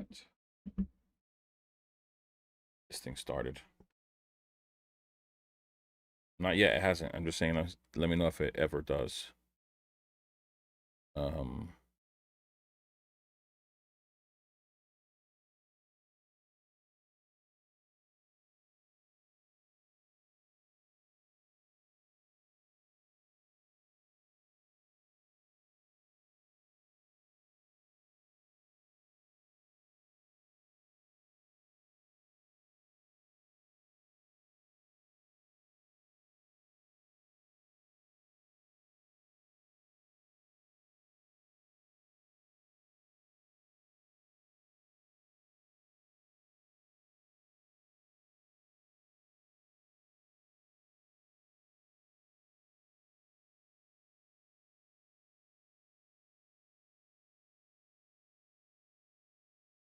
that this thing started. Not yet, it hasn't. I'm just saying, let me know if it ever does.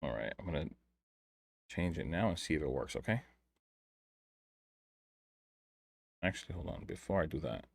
All right, I'm gonna change it now and see if it works, okay? Actually, hold on, before I do that.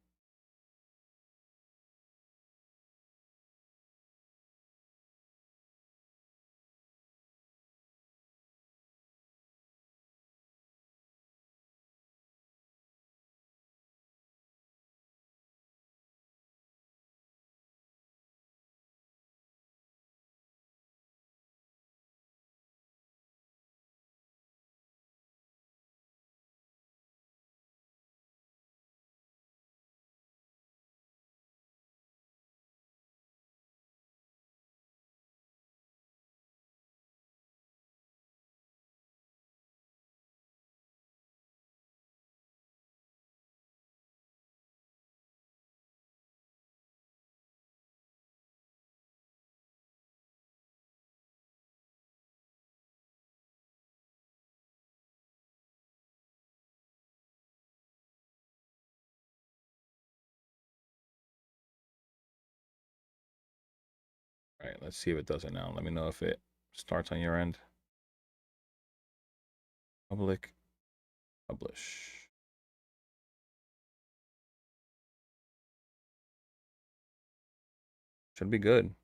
All right, let's see if it does it now. Let me know if it starts on your end. Public, publish. Should be good.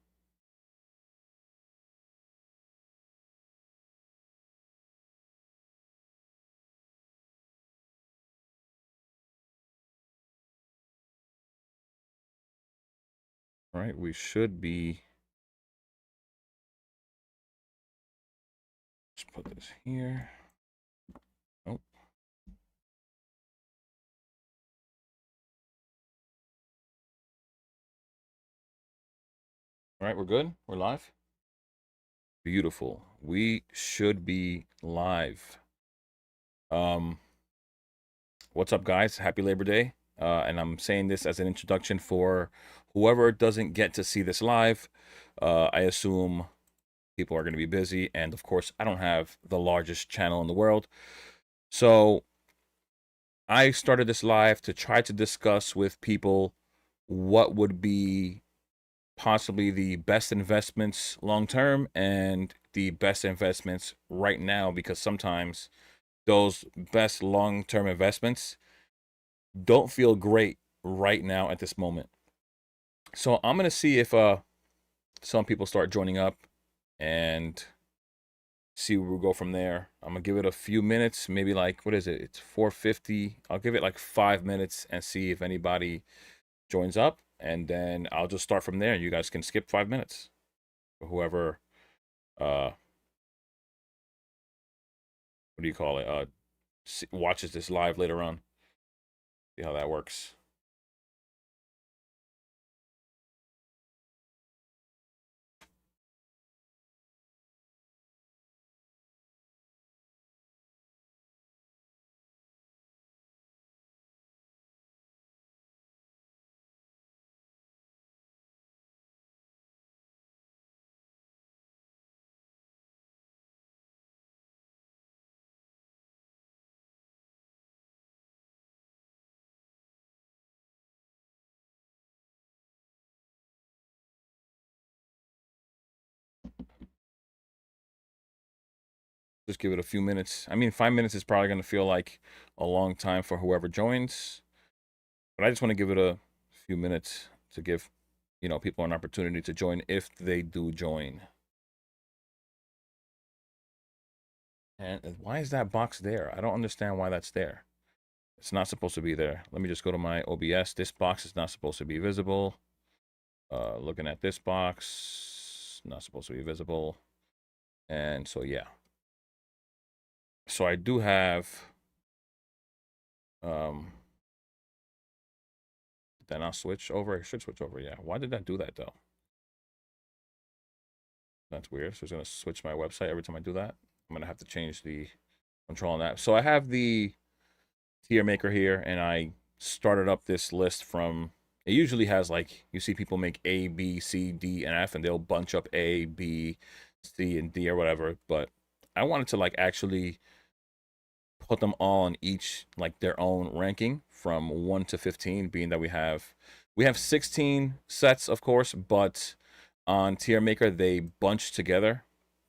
All right, we should be. Let's put this here. Oh. All right, we're good. We're live. Beautiful. We should be live. What's up, guys? Happy Labor Day. And I'm saying this as an introduction for whoever doesn't get to see this live. I assume people are going to be busy. And of course, I don't have the largest channel in the world. So I started this live to try to discuss with people what would be possibly the best investments long term and the best investments right now, because sometimes those best long term investments don't feel great right now at this moment. So I'm gonna see if some people start joining up and see where we'll go from there. I'm gonna give it a few minutes, maybe like, what is it? It's 4:50. I'll give it like 5 minutes and see if anybody joins up, and then I'll just start from there. You guys can skip 5 minutes. Whoever what do you call it? Watches this live later on. See how that works. Just give it a few minutes. I mean, 5 minutes is probably going to feel like a long time for whoever joins, but I just want to give it a few minutes to give, people an opportunity to join if they do join. And why is that box there? I don't understand why that's there. It's not supposed to be there. Let me just go to my OBS. This box is not supposed to be visible. Looking at this box, not supposed to be visible. And so, yeah. So I do have, did that not switch over? It should switch over, yeah. Why did that do that, though? That's weird. So it's going to switch my website every time I do that. I'm going to have to change the control on that. So I have the tier maker here, and I started up this list from, it usually has like, you see people make A, B, C, D, and F, and they'll bunch up A, B, C, and D or whatever. But I wanted to like actually put them all on each like their own ranking from 1 to 15, being that we have 16 sets, of course, but on tier maker they bunch together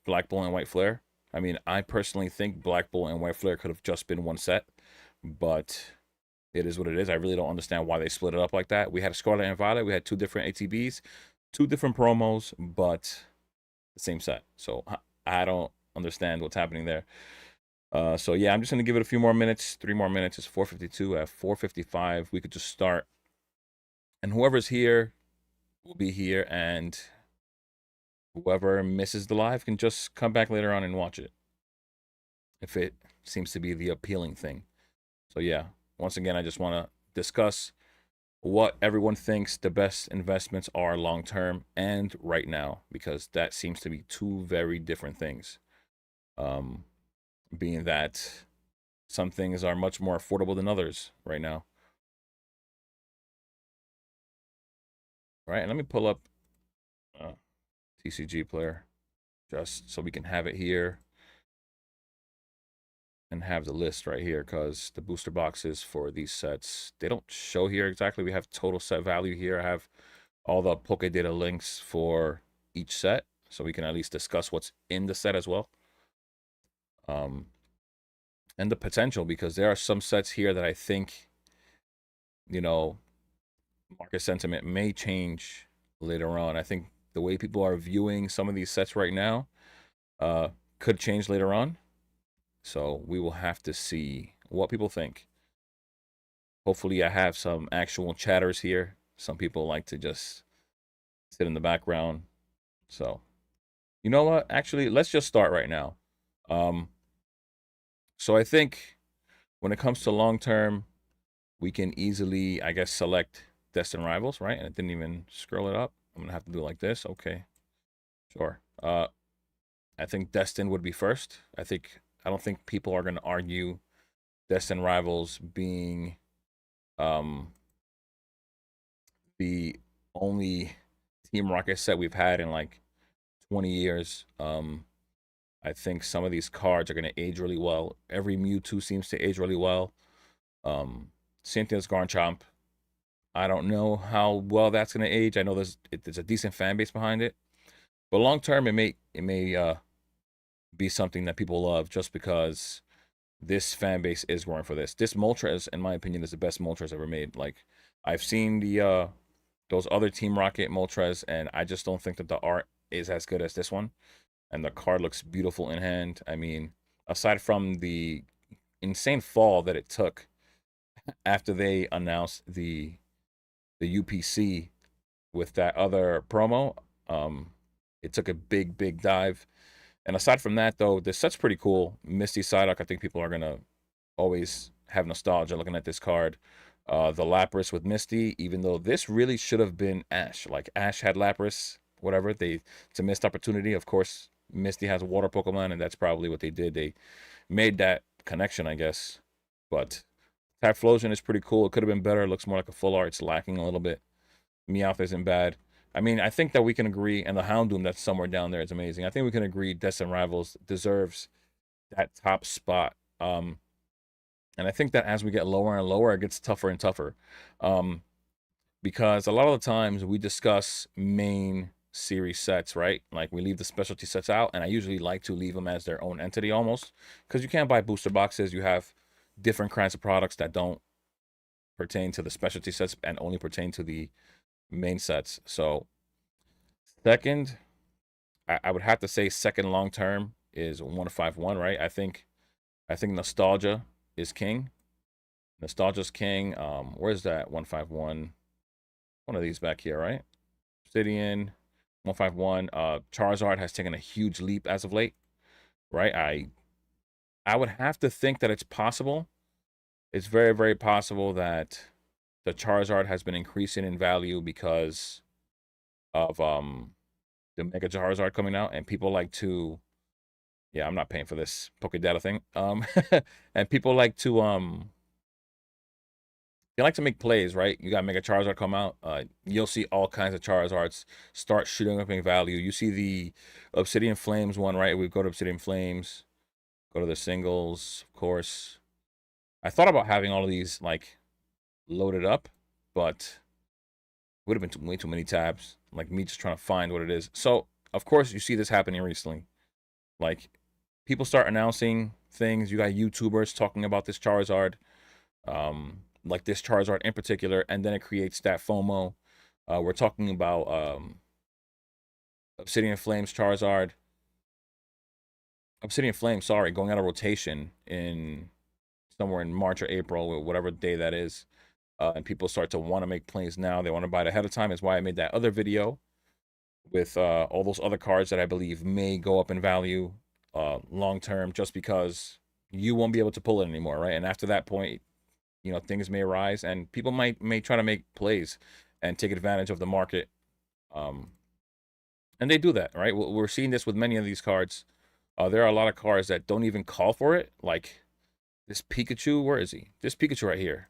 Black Bull and White Flare. I mean, I personally think Black Bull and White Flare could have just been one set, but it is what it is. I really don't understand why they split it up like that. We had Scarlet and Violet. We had two different ATBs, two different promos, but the same set. So I don't understand what's happening there. So yeah, I'm just gonna give it a few more minutes. 3 more minutes. It's 4:52. At 4:55, we could just start, and whoever's here will be here, and whoever misses the live can just come back later on and watch it, if it seems to be the appealing thing. So yeah, once again, I just want to discuss what everyone thinks the best investments are long term and right now, because that seems to be two very different things. Being that some things are much more affordable than others right now. All right, and let me pull up TCG player just so we can have it here and have the list right here, because the booster boxes for these sets, they don't show here exactly. We have total set value here. I have all the Poke Data links for each set, so we can at least discuss what's in the set as well. And the potential, because there are some sets here that I think, you know, market sentiment may change later on. I think the way people are viewing some of these sets right now could change later on. So we will have to see what people think. Hopefully I have some actual chatters here. Some people like to just sit in the background. So, you know what? Actually, let's just start right now. So I think when it comes to long term, we can easily, I guess, select Destined Rivals, right? And it didn't even scroll it up. I'm gonna have to do it like this. Okay, sure. I think Destined would be first. I don't think people are gonna argue Destined Rivals being the only Team Rocket set we've had in like 20 years. I think some of these cards are going to age really well. Every Mewtwo seems to age really well. Same thing as Garchomp. I don't know how well that's going to age. I know there's a decent fan base behind it, but long term, it may be something that people love just because this fan base is growing for this. This Moltres, in my opinion, is the best Moltres ever made. Like, I've seen the those other Team Rocket Moltres, and I just don't think that the art is as good as this one. And the card looks beautiful in hand. I mean, aside from the insane fall that it took after they announced the UPC with that other promo, it took a big dive. And aside from that, though, this set's pretty cool. Misty Psyduck, I think people are gonna always have nostalgia looking at this card. The Lapras with Misty, even though this really should have been Ash. Like, Ash had Lapras, whatever. It's a missed opportunity. Of course, Misty has a water Pokemon, and that's probably what they did. They made that connection, I guess. But Typhlosion is pretty cool. It could have been better. It looks more like a full art. It's lacking a little bit. Meowth isn't bad. I mean, I think that we can agree, and the Houndoom that's somewhere down there is amazing. I think we can agree Destined Rivals deserves that top spot. And I think that as we get lower and lower, it gets tougher and tougher. Because a lot of the times we discuss main series sets, right? Like, we leave the specialty sets out, and I usually like to leave them as their own entity almost, because you can't buy booster boxes. You have different kinds of products that don't pertain to the specialty sets and only pertain to the main sets. So second, I would have to say second long term is 151, right? I think nostalgia is king. Nostalgia's king. Where's that 151? One of these back here, right? Obsidian, 151. Charizard has taken a huge leap as of late, right? I would have to think that it's possible. It's very, very possible that the Charizard has been increasing in value because of the Mega Charizard coming out, and people like to, yeah, I'm not paying for this Pokédata thing. And people like to they like to make plays, right? You got Mega Charizard come out, you'll see all kinds of Charizards start shooting up in value. You see the Obsidian Flames one, right? We go to Obsidian Flames, go to the singles, of course. I thought about having all of these like loaded up, but would have been way too many tabs. Like me just trying to find what it is. So of course you see this happening recently. Like people start announcing things. You got YouTubers talking about this Charizard, like this Charizard in particular, and then it creates that FOMO. We're talking about Obsidian Flames Charizard. Obsidian Flames, sorry, going out of rotation in somewhere in March or April, or whatever day that is. And people start to want to make plays now. They want to buy it ahead of time. Is why I made that other video with all those other cards that I believe may go up in value long term, just because you won't be able to pull it anymore, right? And after that point, you know, things may rise, and people may try to make plays and take advantage of the market. And they do that, right? We're seeing this with many of these cards. There are a lot of cards that don't even call for it, like this Pikachu. Where is he? This Pikachu right here.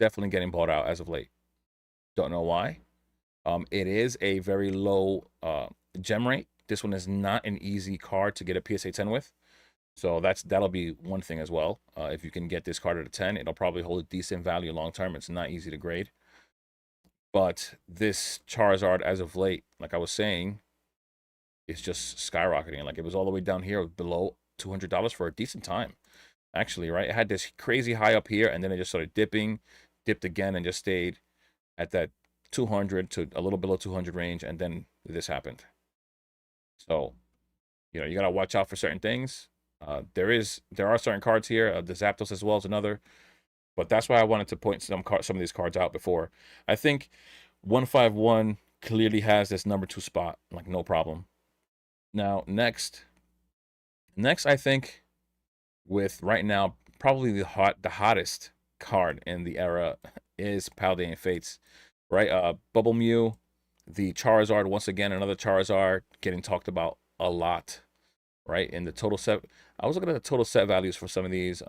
Definitely getting bought out as of late. Don't know why. It is a very low gem rate. This one is not an easy card to get a PSA 10 with. So that'll be one thing as well. If you can get this card at a 10, it'll probably hold a decent value long term. It's not easy to grade. But this Charizard as of late, like I was saying, is just skyrocketing. Like it was all the way down here below $200 for a decent time. Actually, right? It had this crazy high up here, and then it just started dipping, dipped again, and just stayed at that 200 to a little below 200 range, and then this happened. So, you know, you gotta watch out for certain things. There are certain cards here. The Zapdos as well is another, but that's why I wanted to point some of these cards out before. I think 151 clearly has this number 2 spot, like no problem. Now next I think with right now probably the hottest card in the era is Paldean Fates, right? Bubble Mew, the Charizard, once again another Charizard getting talked about a lot, right? In the total set, I was looking at the total set values for some of these.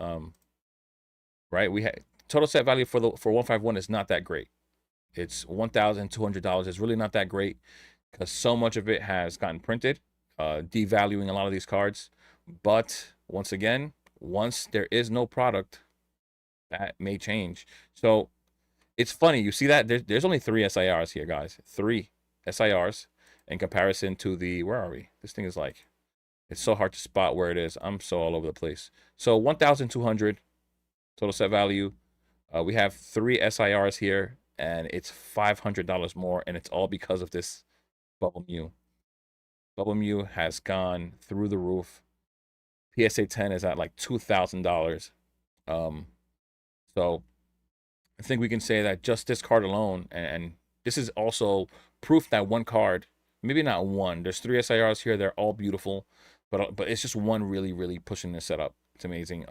Right, we had total set value for 151 is not that great. It's $1,200. It's really not that great because so much of it has gotten printed, devaluing a lot of these cards. But once again, once there is no product, that may change. So it's funny. You see that there's only 3 SIRs here, guys. 3 SIRs in comparison to the, where are we? This thing is like, it's so hard to spot where it is. I'm so all over the place. So 1,200 total set value. We have 3 SIRs here, and it's $500 more, and it's all because of this Bubble Mew. Bubble Mew has gone through the roof. PSA 10 is at like $2,000. So I think we can say that just this card alone, and this is also proof that one card, maybe not one, there's 3 SIRs here, they're all beautiful, but it's just one really pushing this setup. It's amazing.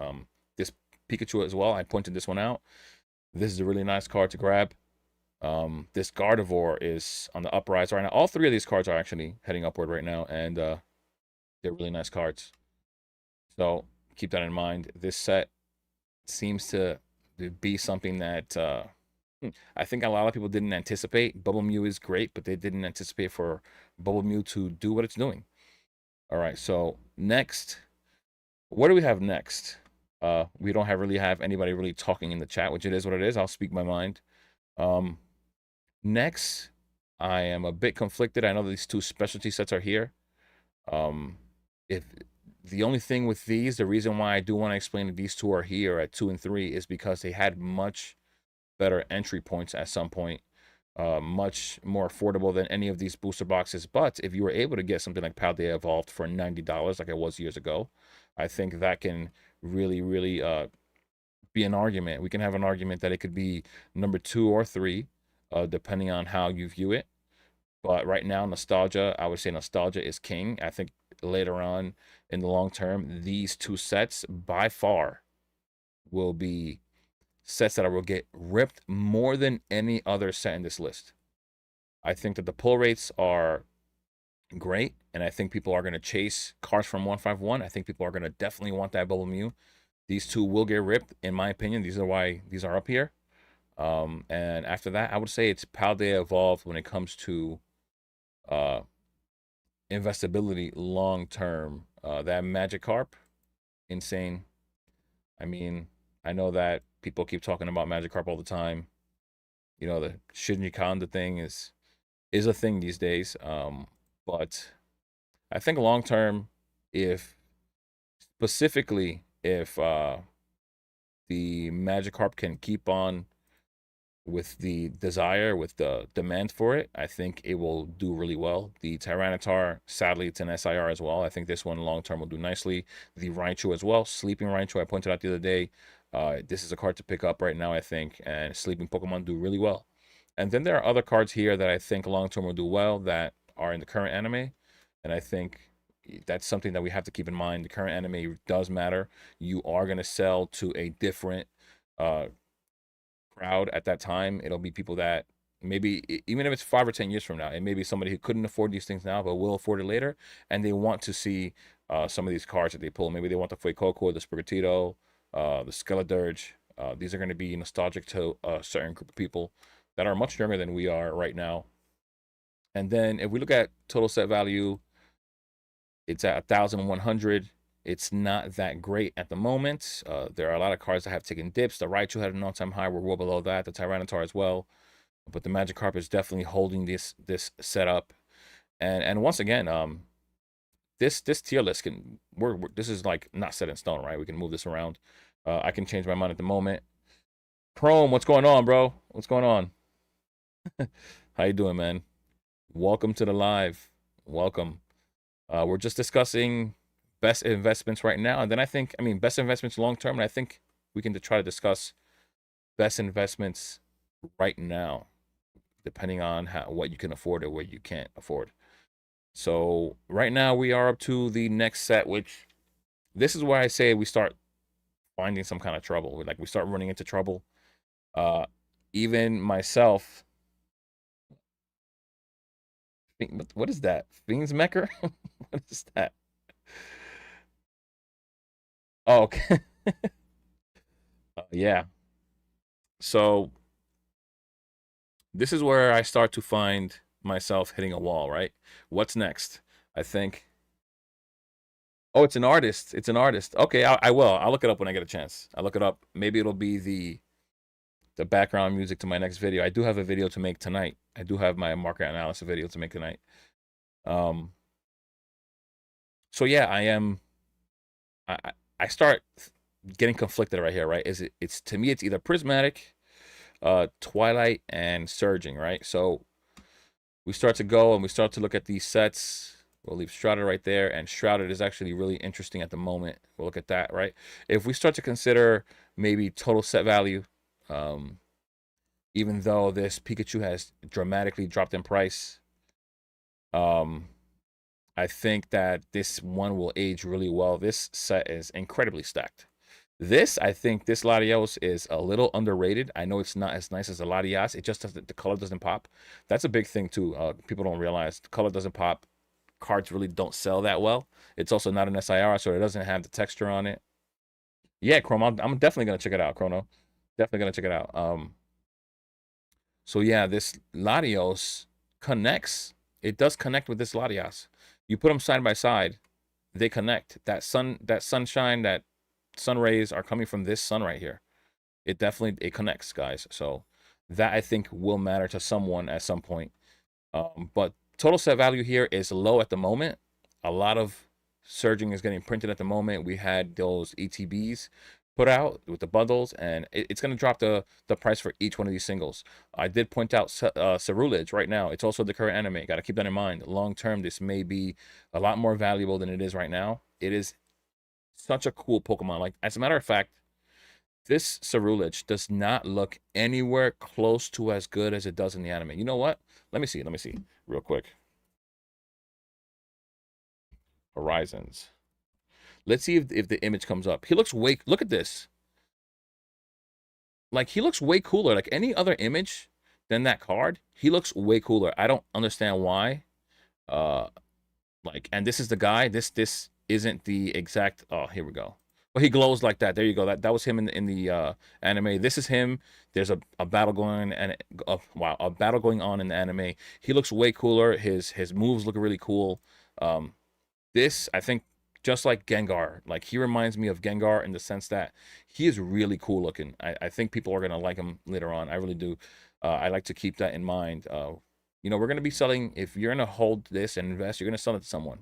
This Pikachu as well, I pointed this one out. This is a really nice card to grab. This Gardevoir is on the uprise right now. All 3 of these cards are actually heading upward right now, and they're really nice cards. So keep that in mind. This set seems to be something that I think a lot of people didn't anticipate. Bubble Mew is great, but they didn't anticipate for Bubble Mew to do what it's doing. All right, so next, what do we have next? We don't really have anybody really talking in the chat, which it is what it is. I'll speak my mind. Next, I am a bit conflicted. I know these 2 specialty sets are here. If the only thing with these, the reason why I do want to explain that these 2 are here at 2 and 3 is because they had much better entry points at some point. much more affordable than any of these booster boxes. But if you were able to get something like Paldea Evolved for $90, like it was years ago, I think that can really, really be an argument. We can have an argument that it could be number 2 or 3, depending on how you view it. But right now, nostalgia, I would say nostalgia is king. I think later on in the long term, these two sets by far will be sets that will get ripped more than any other set in this list. I think that the pull rates are great, and I think people are going to chase cards from 151. I think people are going to definitely want that Bubble Mew. These two will get ripped, in my opinion. These are why these are up here. And after that, I would say it's Paldea Evolved when it comes to uh, investability long term. That Magikarp, insane. I mean, I know that people keep talking about Magikarp all the time. You know, the Shinji Kanda thing is a thing these days. But I think long term, if specifically if the Magikarp can keep on with the desire, with the demand for it, I think it will do really well. The Tyranitar, sadly, it's an SIR as well. I think this one long term will do nicely. The Raichu as well, Sleeping Raichu, I pointed out the other day. This is a card to pick up right now, I think, and sleeping Pokemon do really well. And then there are other cards here that I think long term will do well that are in the current anime, and I think that's something that we have to keep in mind. The current anime does matter. You are going to sell to a different uh, crowd at that time. It'll be people that maybe even if it's 5 or 10 years from now, it may be somebody who couldn't afford these things now but will afford it later, and they want to see some of these cards that they pull. Maybe they want the Fuecoco, the Sprigatito, the Skeledirge. These are going to be nostalgic to a certain group of people that are much younger than we are right now. And then if we look at total set value, it's at 1,100. It's not that great at the moment. There are a lot of cards that have taken dips. The Raichu had an all-time high. We're well below that. The Tyranitar as well. But the Magikarp is definitely holding this setup. And once again, this tier list can we're this is like not set in stone, right? We can move this around. I can change my mind at the moment. Chrome, what's going on, bro? What's going on? How you doing, man? Welcome to the live. Welcome. We're just discussing best investments right now, and then I mean best investments long term, and I think we can try to discuss best investments right now, depending on what you can afford or what you can't afford. So right now we are up to the next set, which this is where I say we start finding some kind of trouble. Like we start running into trouble. Even myself. What is that? Fiends Mecker? What is that? Oh, okay. Yeah. So this is where I start to find myself hitting a wall, right? What's next? I think. Oh, it's an artist. It's an artist. Okay, I will. I'll look it up when I get a chance. I'll look it up. Maybe it'll be the background music to my next video. I do have a video to make tonight. I do have my market analysis video to make tonight. Um. So yeah, I start getting conflicted right here, right? It's to me it's either Prismatic, Twilight, and Surging, right? So we start to go and we start to look at these sets. We'll leave Shrouded right there, and Shrouded is actually really interesting at the moment. We'll look at that, right? If we start to consider maybe total set value, even though this Pikachu has dramatically dropped in price, um, I think that this one will age really well. This set is incredibly stacked. I think this Latios is a little underrated. I know it's not as nice as a Latias. It just doesn't, the color doesn't pop. That's a big thing too. People don't realize the color doesn't pop. Cards really don't sell that well. It's also not an SIR, so it doesn't have the texture on it. Yeah, Chrome, I'm definitely gonna check it out, Chrono. Definitely gonna check it out. So yeah, this Latios connects. It does connect with this Latias. You put them side by side, they connect. That sunshine, that sun rays are coming from this sun right here. It connects, guys. So that I think will matter to someone at some point. But total set value here is low at the moment. A lot of Surging is getting printed at the moment. We had those ETBs put out with the bundles, and it's going to drop the price for each one of these singles. I did point out Cerulege right now. It's also the current anime. Got to keep that in mind. Long term, this may be a lot more valuable than it is right now. It is such a cool Pokemon. Like, as a matter of fact, this Cerulege does not look anywhere close to as good as it does in the anime. You know what? Let me see. Let me see real quick. Horizons. Let's see if the image comes up. He looks way. Look at this. Like, he looks way cooler. Like any other image than that card, he looks way cooler. I don't understand why. Uh, like, and this is the guy. This isn't the exact. Oh, here we go. Well, he glows like that. There you go. That was him in the anime. This is him. There's a battle going on, and wow, a battle going on in the anime. He looks way cooler. His moves look really cool. This, I think, just like Gengar, like he reminds me of Gengar in the sense that he is really cool looking. I think people are gonna like him later on. I really do. I like to keep that in mind. You know, we're gonna be selling. If you're gonna hold this and invest, you're gonna sell it to someone,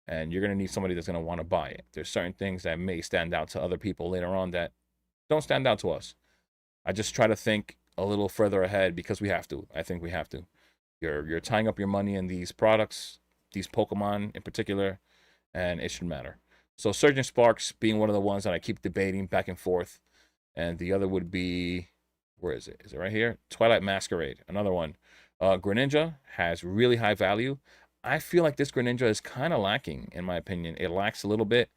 and you're gonna need somebody that's gonna want to buy it. There's certain things that may stand out to other people later on that don't stand out to us. I just try to think a little further ahead because we have to. I think we have to. You're tying up your money in these products, these Pokemon in particular, and it should matter. So Surgeon Sparks being one of the ones that I keep debating back and forth, and the other would be, where is it? Is it right here? Twilight Masquerade, another one. Greninja has really high value. I feel like this Greninja is kind of lacking, in my opinion. It lacks a little bit.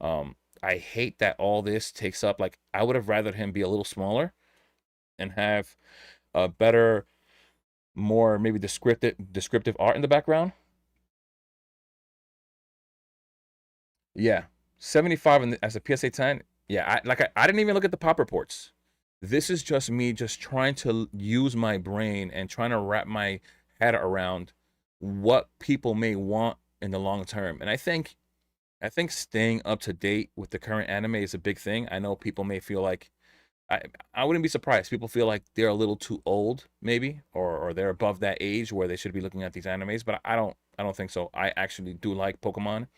I hate that all this takes up. Like, I would have rather him be a little smaller and have a better, more maybe descriptive art in the background. Yeah, 75 as a PSA 10. Yeah, I didn't even look at the pop reports. This is just me just trying to use my brain and trying to wrap my head around what people may want in the long term. And I think staying up to date with the current anime is a big thing. I know people may feel like I I wouldn't be surprised. People feel like they're a little too old, maybe, or they're above that age where they should be looking at these animes. But I don't think so. I actually do like Pokemon,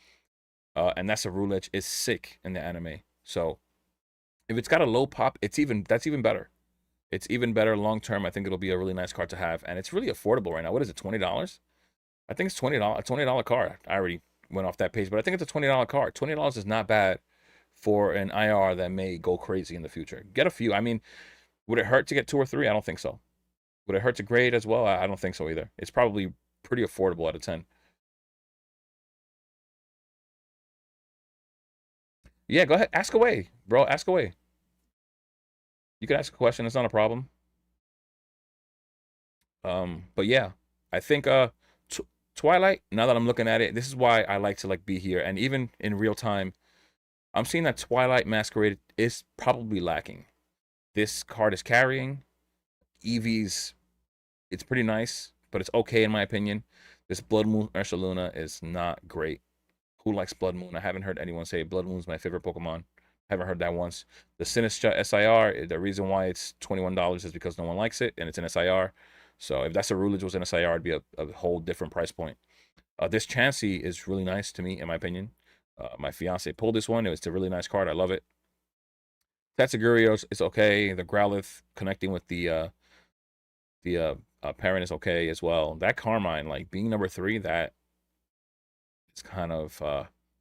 and that's a Roulette is sick in the anime. So if it's got a low pop, that's even better. It's even better long term. I think it'll be a really nice card to have, and it's really affordable right now. What is it, $20? I think it's $20, a $20 card. I already went off that page, but I think it's a $20 card. $20 is not bad for an IR that may go crazy in the future. Get a few. I mean, would it hurt to get two or three? I don't think so. Would it hurt to grade as well? I don't think so either. It's probably pretty affordable at a 10. Yeah, go ahead. Ask away, bro. Ask away. You can ask a question. It's not a problem. But yeah, I think Tw Twilight. Now that I'm looking at it, this is why I like to like be here, and even in real time, I'm seeing that Twilight Masquerade is probably lacking. This card is carrying Eevee's. It's pretty nice, but it's okay in my opinion. This Blood Moon Ursaluna is not great. Who likes Blood Moon? I haven't heard anyone say Blood Moon's my favorite Pokemon. Haven't heard that once. The Sinistra SIR, the reason why it's $21 is because no one likes it, and it's an SIR. So if that's a Rulage was an SIR, it'd be a whole different price point. This Chansey is really nice to me, in my opinion. My fiance pulled this one. It's a really nice card. I love it. Tatsuguri is okay. The Growlithe connecting with the parent is okay as well. That Carmine, like being number 3, that is kind of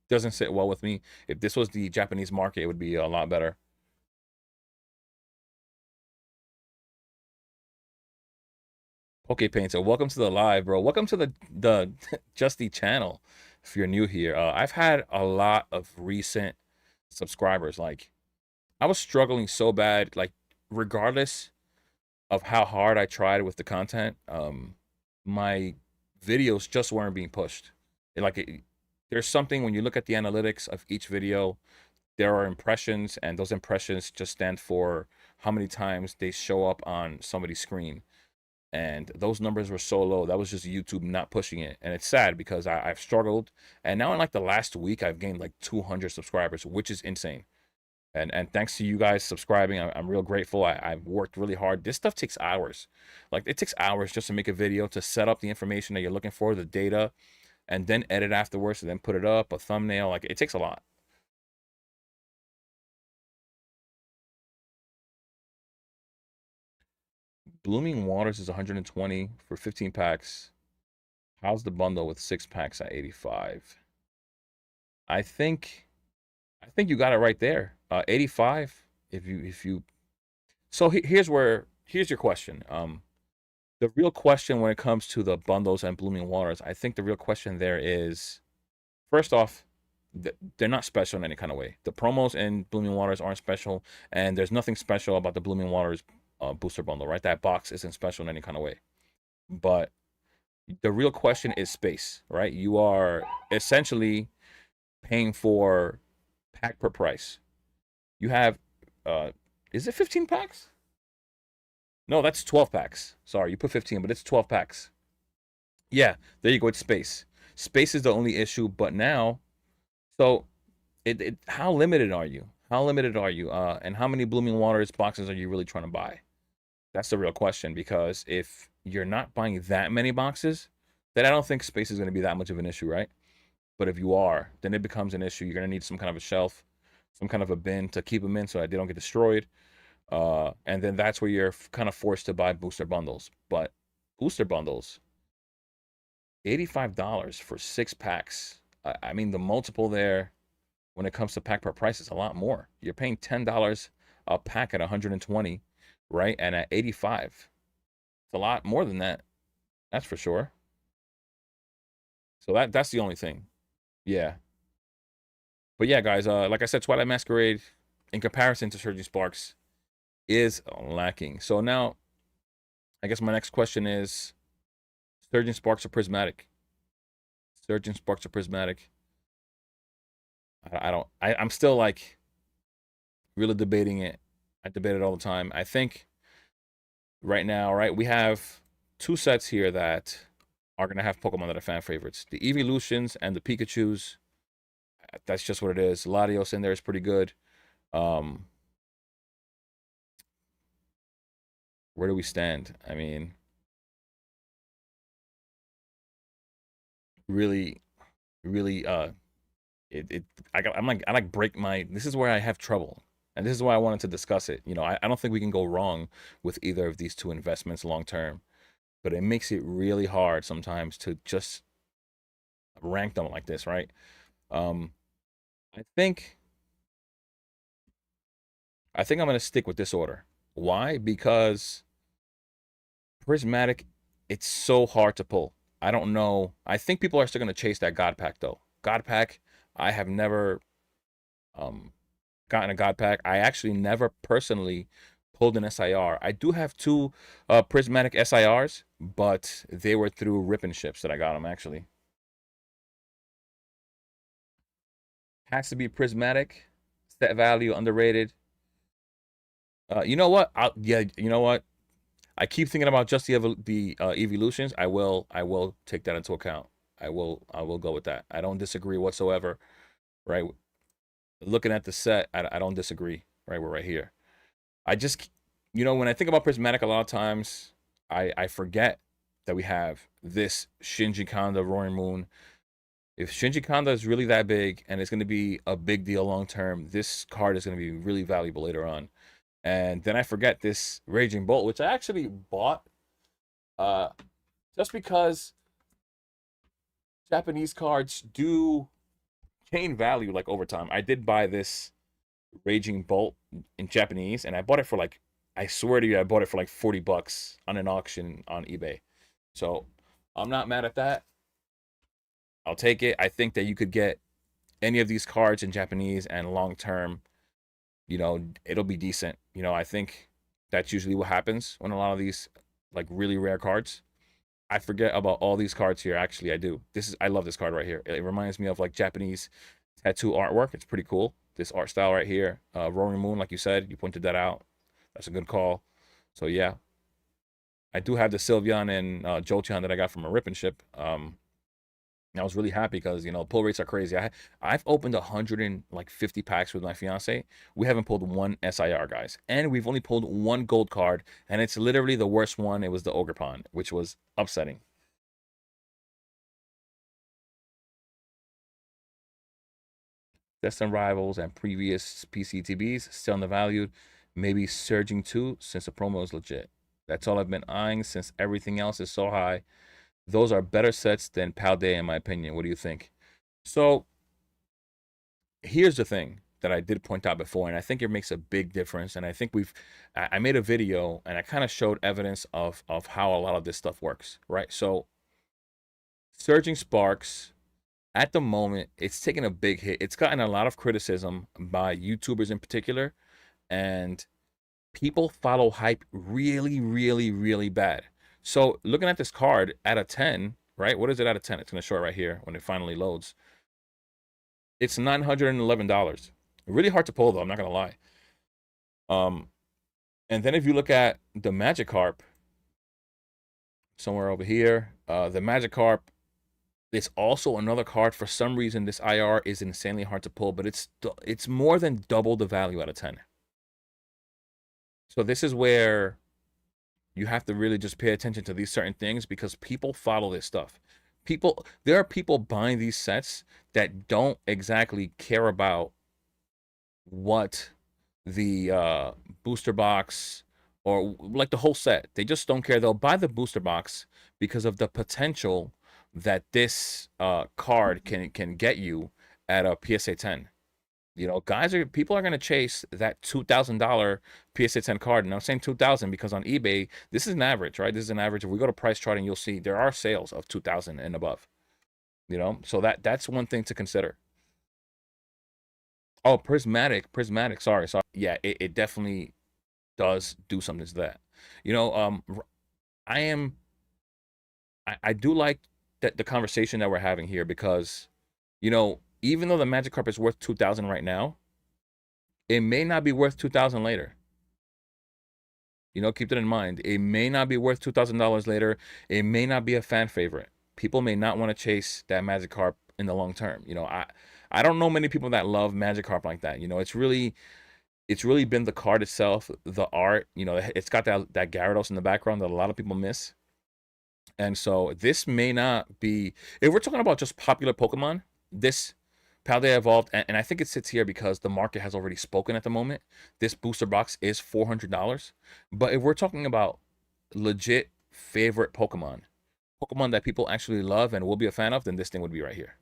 doesn't sit well with me. If this was the Japanese market, it would be a lot better. Poke Painter, welcome to the live, bro. Welcome to the Justy channel. If you're new here, I've had a lot of recent subscribers. Like, I was struggling so bad, like regardless of how hard I tried with the content, my videos just weren't being pushed. There's something when you look at the analytics of each video, there are impressions, and those impressions just stand for how many times they show up on somebody's screen. And those numbers were so low. That was just YouTube not pushing it. And it's sad because I've struggled. And now in like the last week, I've gained like 200 subscribers, which is insane. And thanks to you guys subscribing, I'm real grateful. I've worked really hard. This stuff takes hours. Like, it takes hours just to make a video, to set up the information that you're looking for, the data, and then edit afterwards, and then put it up, a thumbnail. Like, it takes a lot. Blooming Waters is 120 for 15 packs. How's the bundle with 6 packs at 85? I think you got it right there. 85. If you so here's your question. The real question when it comes to the bundles and Blooming Waters, I think the real question there is, first off, they're not special in any kind of way. The promos in Blooming Waters aren't special, and there's nothing special about the Blooming Waters booster bundle, right? That box isn't special in any kind of way. But the real question is space, right? You are essentially paying for pack per price. You have, uh, is it 15 packs? No, that's 12 packs. Sorry, you put 15, but it's 12 packs. Yeah, there you go. It's space. Space is the only issue, but now, so how limited are you? How limited are you? And how many Blooming Waters boxes are you really trying to buy? That's the real question, because if you're not buying that many boxes, then I don't think space is going to be that much of an issue, right? But if you are, then it becomes an issue. You're going to need some kind of a shelf, some kind of a bin to keep them in so that they don't get destroyed. And then that's where you're kind of forced to buy booster bundles. But booster bundles, $85 for 6 packs. I mean, the multiple there when it comes to pack per price is a lot more. You're paying $10 a pack at 120, right? And at 85, it's a lot more than that. That's for sure. So that's the only thing. Yeah. But yeah, guys, like I said, Twilight Masquerade, in comparison to Surging Sparks, is lacking. So now, I guess my next question is, Surging Sparks or Prismatic? Surging Sparks or Prismatic? I'm still like really debating it. I debate it all the time. I think right now, right, we have 2 sets here that are going to have Pokemon that are fan favorites. The Evolutions and the Pikachus. That's just what it is. Latios in there is pretty good. Um, where do we stand? I mean, really, really, I like break my. This is where I have trouble, and this is why I wanted to discuss it. I don't think we can go wrong with either of these two investments long term, but it makes it really hard sometimes to just rank them like this, right? Um, I think I'm gonna stick with this order. Why? Because Prismatic, it's so hard to pull. I don't know. I think people are still gonna chase that God Pack though. God Pack, I have never um gotten a God Pack. I actually never personally pulled an SIR. I do have 2 Prismatic SIRs, but they were through ripping ships that I got them actually. Has to be Prismatic. Set value underrated. You know what? Yeah, you know what? I keep thinking about just the evolutions. I will take that into account. I will go with that. I don't disagree whatsoever. Right, looking at the set, I don't disagree. Right, we're right here. I just, when I think about Prismatic, a lot of times I forget that we have this Shinji Kanda Roaring Moon. If Shinji Kanda is really that big and it's going to be a big deal long term, this card is going to be really valuable later on. And then I forget this Raging Bolt, which I actually bought uh, just because Japanese cards do gain value like over time. I did buy this Raging Bolt in Japanese, and I bought it for like, I swear to you, I bought it for like $40 on an auction on eBay. So I'm not mad at that. I'll take it. I think that you could get any of these cards in Japanese, and long term, it'll be decent. I think that's usually what happens when a lot of these like really rare cards. I forget about all these cards here. Actually, I do. I love this card right here. It reminds me of like Japanese tattoo artwork. It's pretty cool. This art style right here. Roaring Moon, like you said, you pointed that out. That's a good call. So yeah, I do have the Sylveon and Jolteon that I got from a ripping ship. I was really happy because pull rates are crazy. I've opened 150 packs with my fiance. We haven't pulled one SIR, guys, and we've only pulled one gold card, and it's literally the worst one. It was the Ogerpon, which was upsetting. Destined rivals and previous PCTBs still undervalued. Maybe surging too, since the promo is legit. That's all I've been eyeing since everything else is so high. Those are better sets than Paldea, in my opinion. What do you think? So here's the thing that I did point out before, and I think it makes a big difference. And I think I made a video and I kind of showed evidence of how a lot of this stuff works, right? So Surging Sparks, at the moment, it's taken a big hit. It's gotten a lot of criticism by YouTubers in particular, and people follow hype really, really, really bad. So looking at this card out of 10, right? What is it out of 10? It's going to show it right here when it finally loads. It's $911. Really hard to pull though, I'm not going to lie. And then if you look at the Magikarp, somewhere over here, the Magikarp, it's also another card. For some reason, this IR is insanely hard to pull, but it's more than double the value out of 10. So this is where you have to really just pay attention to these certain things, because people follow this stuff. There are people buying these sets that don't exactly care about what the booster box or like the whole set. They just don't care. They'll buy the booster box because of the potential that this card can get you at a PSA 10. You know, people are gonna chase that $2,000 PSA 10 card, and I'm saying 2,000 because on eBay this is an average, right? This is an average. If we go to price charting, you'll see there are sales of 2,000 and above. You know, so that's one thing to consider. Oh, Prismatic. Sorry. Yeah, it definitely does do something to that. You know, I am, I do like that the conversation that we're having here, because, you know, even though the Magikarp is worth 2,000 right now, it may not be worth 2,000 later. You know, keep that in mind. It may not be worth $2,000 later. It may not be a fan favorite. People may not want to chase that Magikarp in the long term. You know, I don't know many people that love Magikarp like that. You know, it's really been the card itself, the art. You know, it's got that Gyarados in the background that a lot of people miss. And so this may not be, if we're talking about just popular Pokemon, this Paldea evolved, and I think it sits here because the market has already spoken at the moment. This booster box is $400. But if we're talking about legit favorite Pokemon that people actually love and will be a fan of, then this thing would be right here.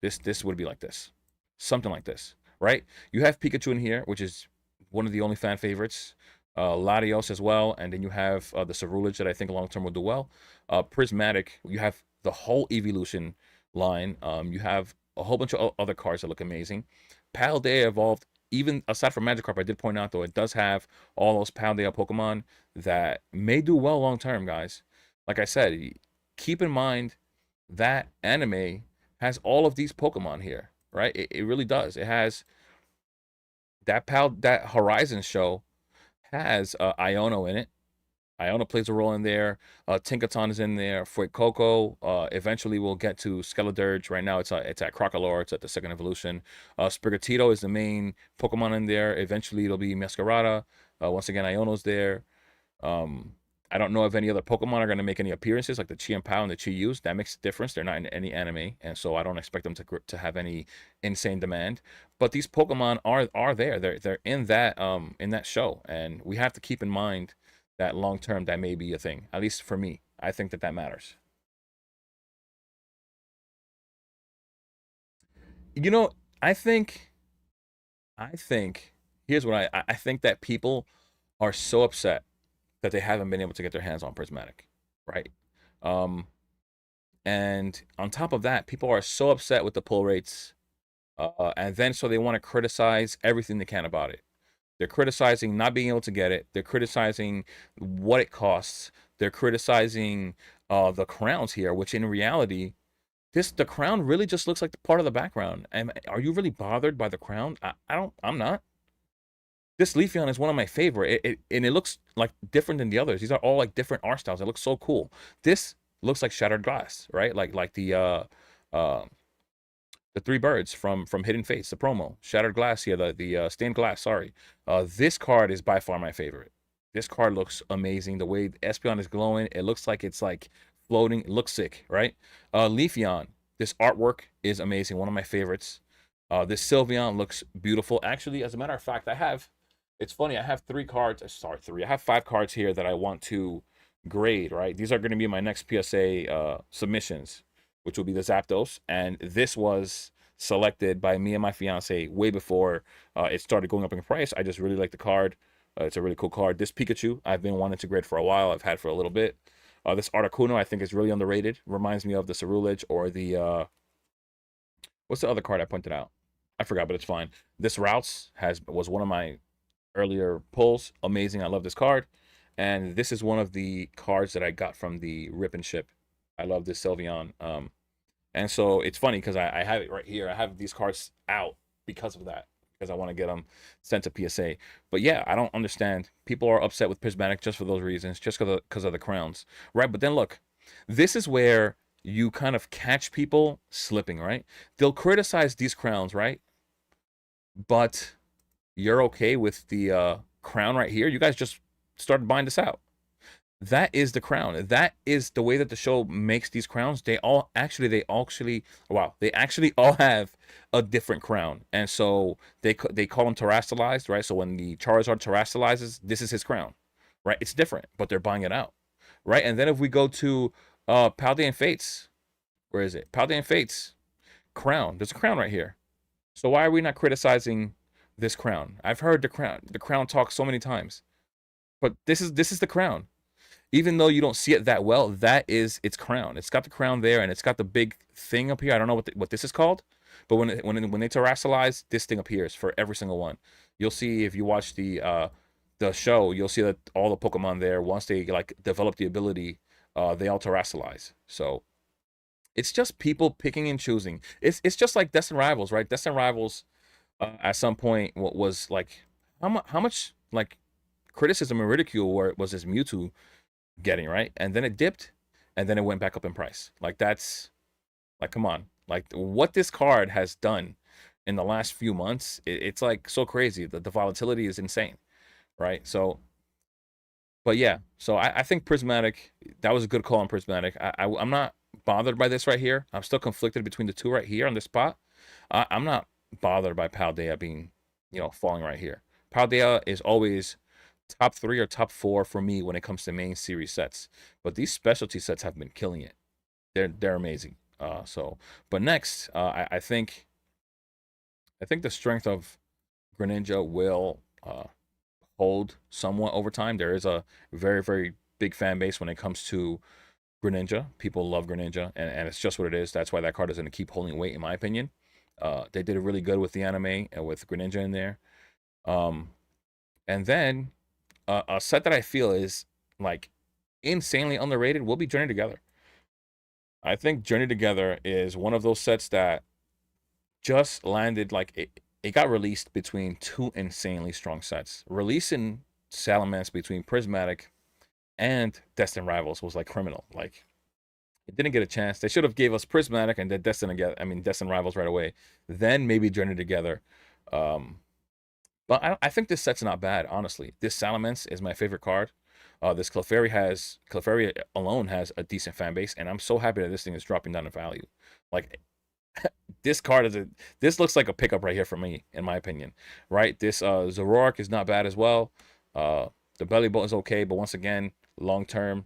This would be like this. Something like this, right? You have Pikachu in here, which is one of the only fan favorites. Latios as well, and then you have the Cerulege that I think long term will do well. Prismatic, you have the whole Evolution line. You have a whole bunch of other cards that look amazing. Paldea evolved, even aside from Magikarp, I did point out though, it does have all those Paldea Pokemon that may do well long term, guys. Like I said, keep in mind that anime has all of these Pokemon here, right? It really does. It has that Horizon show has Iono in it. Iono plays a role in there. Tinkaton is in there. Fuecoco. Eventually, we'll get to Skeledirge. Right now, it's at Crocalor. It's at the second evolution. Sprigatito is the main Pokemon in there. Eventually, it'll be Masquerada. Once again, Iono's there. I don't know if any other Pokemon are going to make any appearances, like the Chi-Pao and the Chi-Yus. That makes a difference. They're not in any anime, and so I don't expect them to have any insane demand. But these Pokemon are there. They're in that show, and we have to keep in mind that long term that may be a thing. At least for me, I think that matters. You know, I think here's what I think that people are so upset that they haven't been able to get their hands on Prismatic, right? Um, and on top of that, people are so upset with the pull rates, and then so they want to criticize everything they can about it. They're criticizing not being able to get it. They're criticizing what it costs. They're criticizing the crowns here, which in reality, the crown really just looks like the part of the background. And are you really bothered by the crown? I'm not. This Leafeon is one of my favorite. And it looks like different than the others. These are all like different art styles. It looks so cool. This looks like Shattered Glass, right? Like the three birds from Hidden Fates, the promo. Shattered Glass here, the stained glass, sorry. This card is by far my favorite. This card looks amazing. The way Espeon is glowing, it looks like it's like floating. It looks sick, right? Leafeon, this artwork is amazing. One of my favorites. This Sylveon looks beautiful. Actually, as a matter of fact, I have It's funny. I have three cards. Sorry, three. I have five cards here that I want to grade. Right. These are going to be my next PSA submissions, which will be the Zapdos. And this was selected by me and my fiance way before it started going up in price. I just really like the card. It's a really cool card. This Pikachu, I've been wanting to grade for a while. I've had for a little bit. This Articuno, I think, is really underrated. Reminds me of the Ceruledge or the what's the other card I pointed out? I forgot, but it's fine. This Routes was one of my earlier pulls. Amazing. I love this card. And this is one of the cards that I got from the Rip and Ship. I love this Sylveon. And so it's funny because I have it right here. I have these cards out because of that, because I want to get them sent to PSA. But yeah, I don't understand. People are upset with Prismatic just for those reasons, just because of the crowns, right? But then look, this is where you kind of catch people slipping, right? They'll criticize these crowns, right? But you're okay with the crown right here. You guys just started buying this out. That is the crown. That is the way that the show makes these crowns. They actually wow, they actually all have a different crown, and so they call them terrestrialized, right? So when the Charizard terrestrializes, this is his crown, right? It's different, but they're buying it out, right? And then if we go to Paldean Fates, where is it? Paldean Fates crown. There's a crown right here. So why are we not criticizing this crown? I've heard the crown talk so many times, but this is the crown. Even though you don't see it that well, that is its crown. It's got the crown there, and it's got the big thing up here. I don't know what this is called, but when they terrestrialize, this thing appears for every single one. You'll see if you watch the show, you'll see that all the Pokemon there, once they like develop the ability, they all terrestrialize. So it's just people picking and choosing. It's just like Destined Rivals, right? Destined Rivals at some point what was like how much like criticism and ridicule where was this Mewtwo getting, right? And then it dipped, and then it went back up in price. Like that's like come on, like what this card has done in the last few months, it's like so crazy. The volatility is insane, right? So, but yeah, so I think Prismatic, that was a good call on Prismatic. I'm not bothered by this right here. I'm still conflicted between the two right here on this spot. I'm not bothered by Paldea being, falling right here. Paldea is always top 3 or top 4 for me when it comes to main series sets. But these specialty sets have been killing it. They're amazing. But next, I think the strength of Greninja will hold somewhat over time. There is a very, very big fan base when it comes to Greninja. People love Greninja, and it's just what it is. That's why that card is going to keep holding weight, in my opinion. They did it really good with the anime and with Greninja in there. And then a set that I feel is like insanely underrated will be Journey Together. I think Journey Together is one of those sets that just landed like it got released between two insanely strong sets. Releasing Salamence between Prismatic and Destined Rivals was like criminal. Like it didn't get a chance. They should have gave us Prismatic and then Destined Rivals right away. Then maybe Journey Together. But I think this set's not bad, honestly. This Salamence is my favorite card. This Clefairy alone has a decent fan base, and I'm so happy that this thing is dropping down in value. Like this card this looks like a pickup right here for me, in my opinion. Right? This Zoroark is not bad as well. The Belly Bolt is okay, but once again, long term,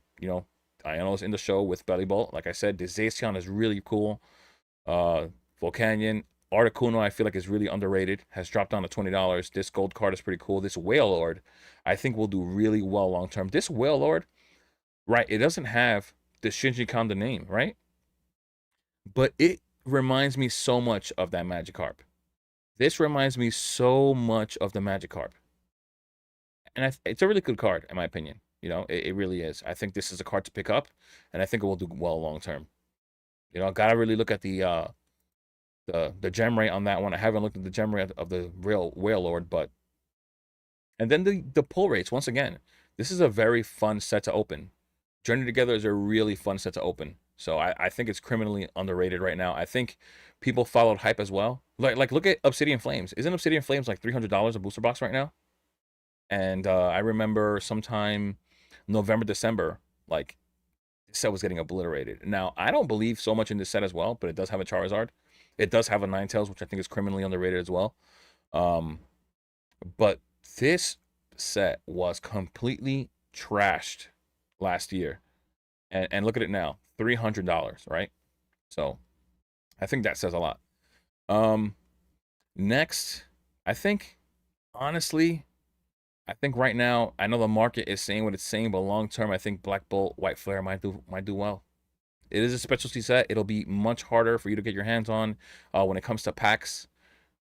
I know it's in the show with Belly Bolt. Like I said, this Zacian is really cool. Volcanion, Articuno, I feel like is really underrated. Has dropped down to $20. This gold card is pretty cool. This Wailord, I think will do really well long term. This Wailord, right? It doesn't have the Shinji Kanda name, right? But it reminds me so much of that Magikarp. This reminds me so much of the Magikarp. And it's a really good card, in my opinion. It really is. I think this is a card to pick up, and I think it will do well long term. Gotta really look at the gem rate on that one. I haven't looked at the gem rate of the real Wailord, but and then the pull rates. Once again, this is a very fun set to open. Journey Together is a really fun set to open. So I think it's criminally underrated right now. I think people followed hype as well. Like look at Obsidian Flames. Isn't Obsidian Flames like $300 a booster box right now? And I remember sometime November, December, like this set was getting obliterated. Now I don't believe so much in this set as well, but it does have a Charizard. It does have a Ninetales, which I think is criminally underrated as well. But This set was completely trashed last year, and look at it now, $300, right? So I think that says a lot. Um, Next, I think honestly, I think right now I know the market is saying what it's saying, but long term, I think Black Bolt White Flare might do well. It is a specialty set. It'll be much harder for you to get your hands on when it comes to packs.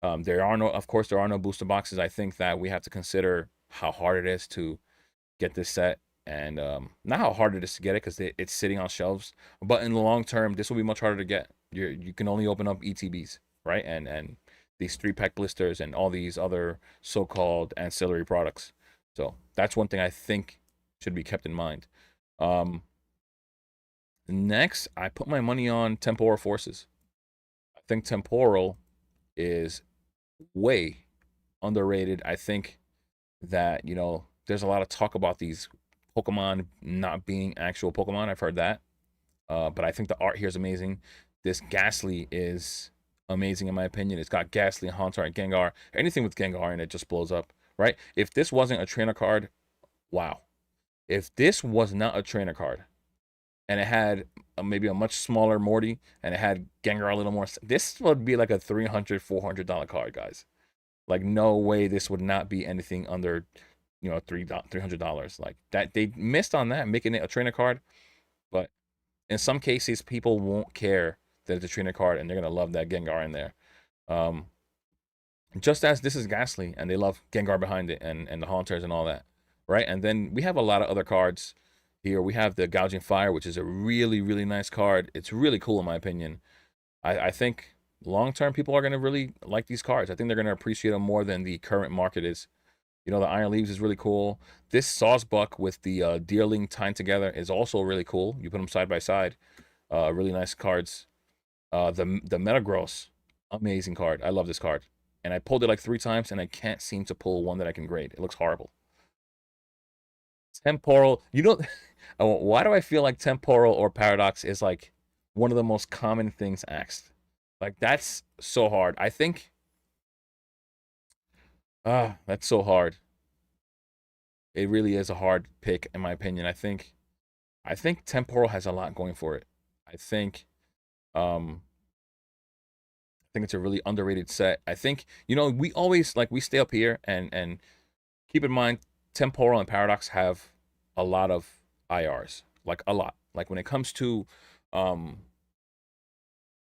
There are no, of course, there are no booster boxes. I think that we have to consider how hard it is to get this set, and not how hard it is to get it because it's sitting on shelves. But in the long term, this will be much harder to get. You can only open up ETBs, right? And these 3-pack blisters and all these other so-called ancillary products. So that's one thing I think should be kept in mind. Um, Next, I put my money on Temporal Forces. I think Temporal is way underrated. I think that, there's a lot of talk about these Pokemon not being actual Pokemon. I've heard that. But I think the art here is amazing. This Ghastly is amazing in my opinion. It's got Ghastly, Haunter, and Gengar. Anything with Gengar in it just blows up, right? If this wasn't a trainer card, wow. If this was not a trainer card and it had maybe a much smaller Morty and it had Gengar a little more, this would be like a $300, $400 card, guys. Like, no way this would not be anything under, $300. Like that, they missed on that, making it a trainer card. But in some cases, people won't care that it's a trainer card, and they're gonna love that Gengar in there. Um, just as this is Ghastly, and they love Gengar behind it, and the Haunters and all that, right? And then we have a lot of other cards here. We have the Gouging Fire, which is a really, really nice card. It's really cool in my opinion. I think long term people are gonna really like these cards. I think they're gonna appreciate them more than the current market is. The Iron Leaves is really cool. This Sawsbuck with the Deerling tied together is also really cool. You put them side by side. Really nice cards. The Metagross, amazing card. I love this card. And I pulled it like 3 times, and I can't seem to pull one that I can grade. It looks horrible. Temporal, why do I feel like Temporal or Paradox is like one of the most common things asked? Like, that's so hard. I think, that's so hard. It really is a hard pick, in my opinion. I think Temporal has a lot going for it. I think um I think it's a really underrated set. I think, we always like we stay up here and keep in mind Temporal and Paradox have a lot of IRs. Like a lot. Like when it comes to um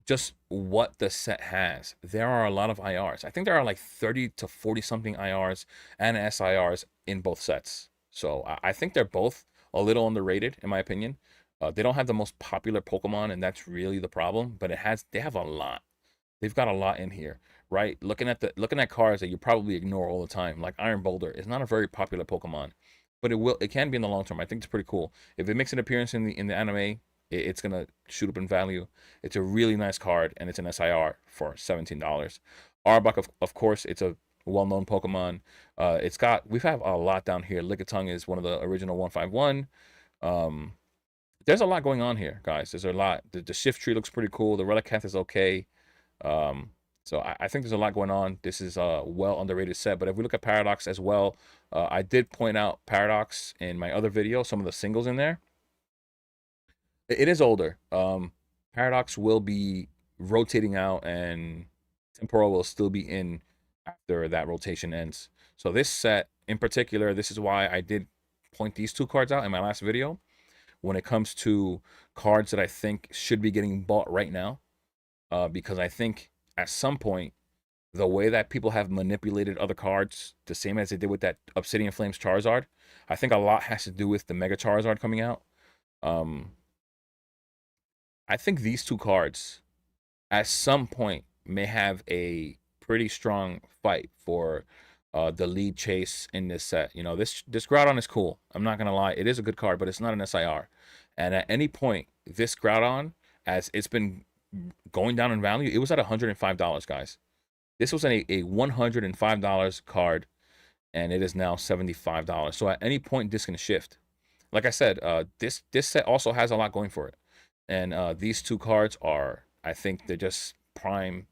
just what the set has, there are a lot of IRs. I think there are like 30 to 40 something IRs and SIRs in both sets. So I think they're both a little underrated in my opinion. They don't have the most popular Pokemon, and that's really the problem. But they have a lot. They've got a lot in here, right? Looking at cards that you probably ignore all the time, like Iron Boulder, is not a very popular Pokemon, but it can be in the long term. I think it's pretty cool. If it makes an appearance in the anime, it's gonna shoot up in value. It's a really nice card, and it's an SIR for $17. Arbok, of course, it's a well-known Pokemon. We have a lot down here. Lickitung is one of the original 151. Um, there's a lot going on here, guys. There's a lot. The Shift Tree looks pretty cool. The Relicanth is okay. Um, so I think there's a lot going on. This is a well underrated set. But if we look at Paradox as well, I did point out Paradox in my other video, some of the singles in there. It is older. Paradox will be rotating out, and Temporal will still be in after that rotation ends. So this set in particular, this is why I did point these 2 cards out in my last video. When it comes to cards that I think should be getting bought right now, because I think at some point, the way that people have manipulated other cards, the same as they did with that Obsidian Flames Charizard, I think a lot has to do with the Mega Charizard coming out. Um, I think these 2 cards, at some point, may have a pretty strong fight for the lead chase in this set. This Groudon is cool. I'm not gonna lie, it is a good card, but it's not an SIR. And at any point, this Groudon, as it's been going down in value, it was at $105, guys. This was a $105 card, and it is now $75. So at any point, this can shift. Like I said, this set also has a lot going for it, and these 2 cards are, I think, they're just prime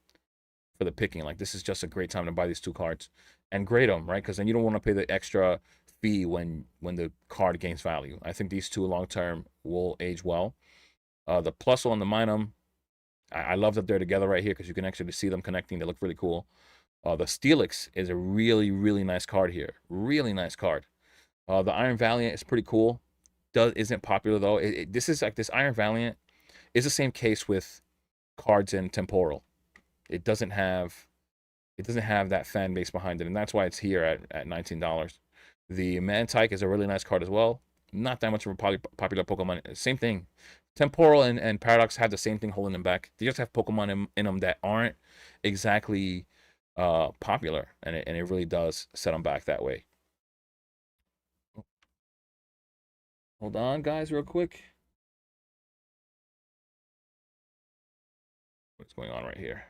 for the picking. Like, this is just a great time to buy these 2 cards and grade them, right? Because then you don't want to pay the extra fee when the card gains value. I think these 2 long term will age well. The Plusle and the Minum, I love that they're together right here because you can actually see them connecting. They look really cool. The Steelix is a really, really nice card here. Really nice card. The Iron Valiant is pretty cool. Isn't popular though. This is like, this Iron Valiant is the same case with cards in Temporal. It doesn't have that fan base behind it, and that's why it's here at $19. The Mantike is a really nice card as well. Not that much of a popular Pokemon. Same thing. Temporal and Paradox have the same thing holding them back. They just have Pokemon in them that aren't exactly popular, and it really does set them back that way. Hold on, guys, real quick. What's going on right here?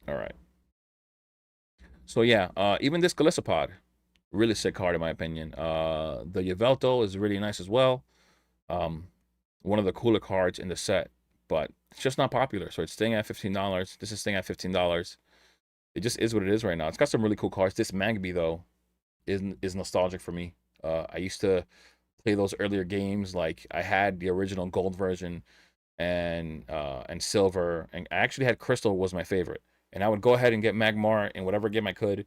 All right. So yeah, even this Galissapod, really sick card in my opinion. The Yveltal is really nice as well. One of the cooler cards in the set, but it's just not popular. So it's staying at $15. This is staying at $15. It just is what it is right now. It's got some really cool cards. This Magby though is nostalgic for me. I used to play those earlier games. Like, I had the original gold version and silver, and I actually had crystal was my favorite. And I would go ahead and get Magmar in whatever game I could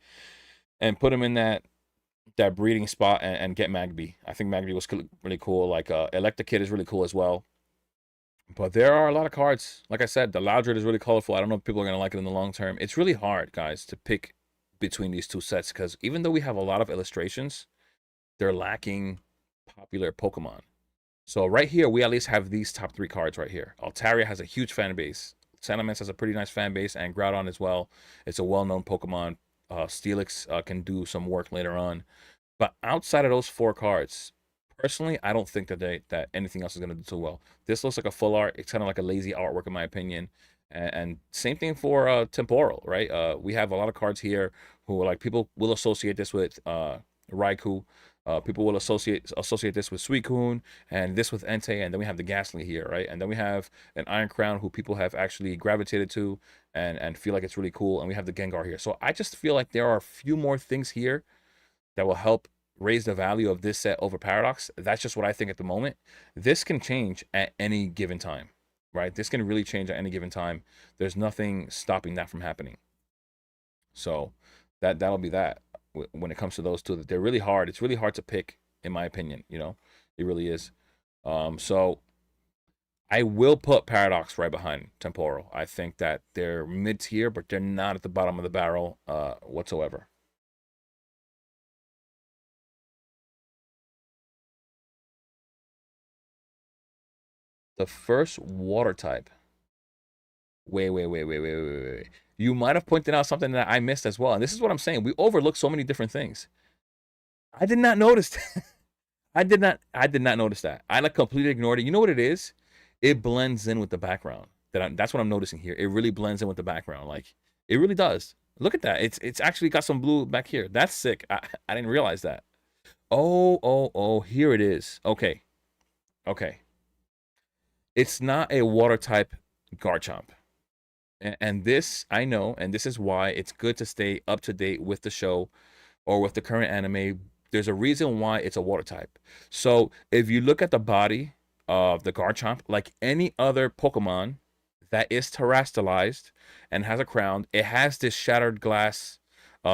and put him in that breeding spot and get Magby. I think Magby was really cool. Like, Electakid is really cool as well. But there are a lot of cards. Like I said, the Loudred is really colorful. I don't know if people are going to like it in the long term. It's really hard, guys, to pick between these 2 sets because even though we have a lot of illustrations, they're lacking popular Pokemon. So right here, we at least have these top 3 cards right here. Altaria has a huge fan base. Sentiments has a pretty nice fan base, and Groudon as well. It's a well-known Pokemon. Steelix can do some work later on. But outside of those 4 cards, personally, I don't think that anything else is going to do so well. This looks like a full art. It's kind of like a lazy artwork in my opinion. And same thing for Temporal, right? We have a lot of cards here who, like, people will associate this with Raikou. People will associate this with Suicune, and this with Entei, and then we have the Ghastly here, right? And then we have an Iron Crown who people have actually gravitated to and feel like it's really cool, and we have the Gengar here. So I just feel like there are a few more things here that will help raise the value of this set over Paradox. That's just what I think at the moment. This can change at any given time, right? This can really change at any given time. There's nothing stopping that from happening. So that'll be that. When it comes to those 2, they're really hard. It's really hard to pick, in my opinion. It really is. So I will put Paradox right behind Temporal. I think that they're mid-tier, but they're not at the bottom of the barrel whatsoever. The first water type. Wait. You might have pointed out something that I missed as well. And this is what I'm saying. We overlook so many different things. I did not notice. I did not notice that. I like completely ignored it. You know what it is? It blends in with the background. That's what I'm noticing here. It really blends in with the background. Like, it really does. Look at that. It's actually got some blue back here. That's sick. I didn't realize that. Oh, here it is. Okay. It's not a water type Garchomp. And this, I know, and this is why it's good to stay up to date with the show or with the current anime. There's a reason why it's a water type. So if you look at the body of the Garchomp, like any other Pokemon that is terrestrialized and has a crown, it has this shattered glass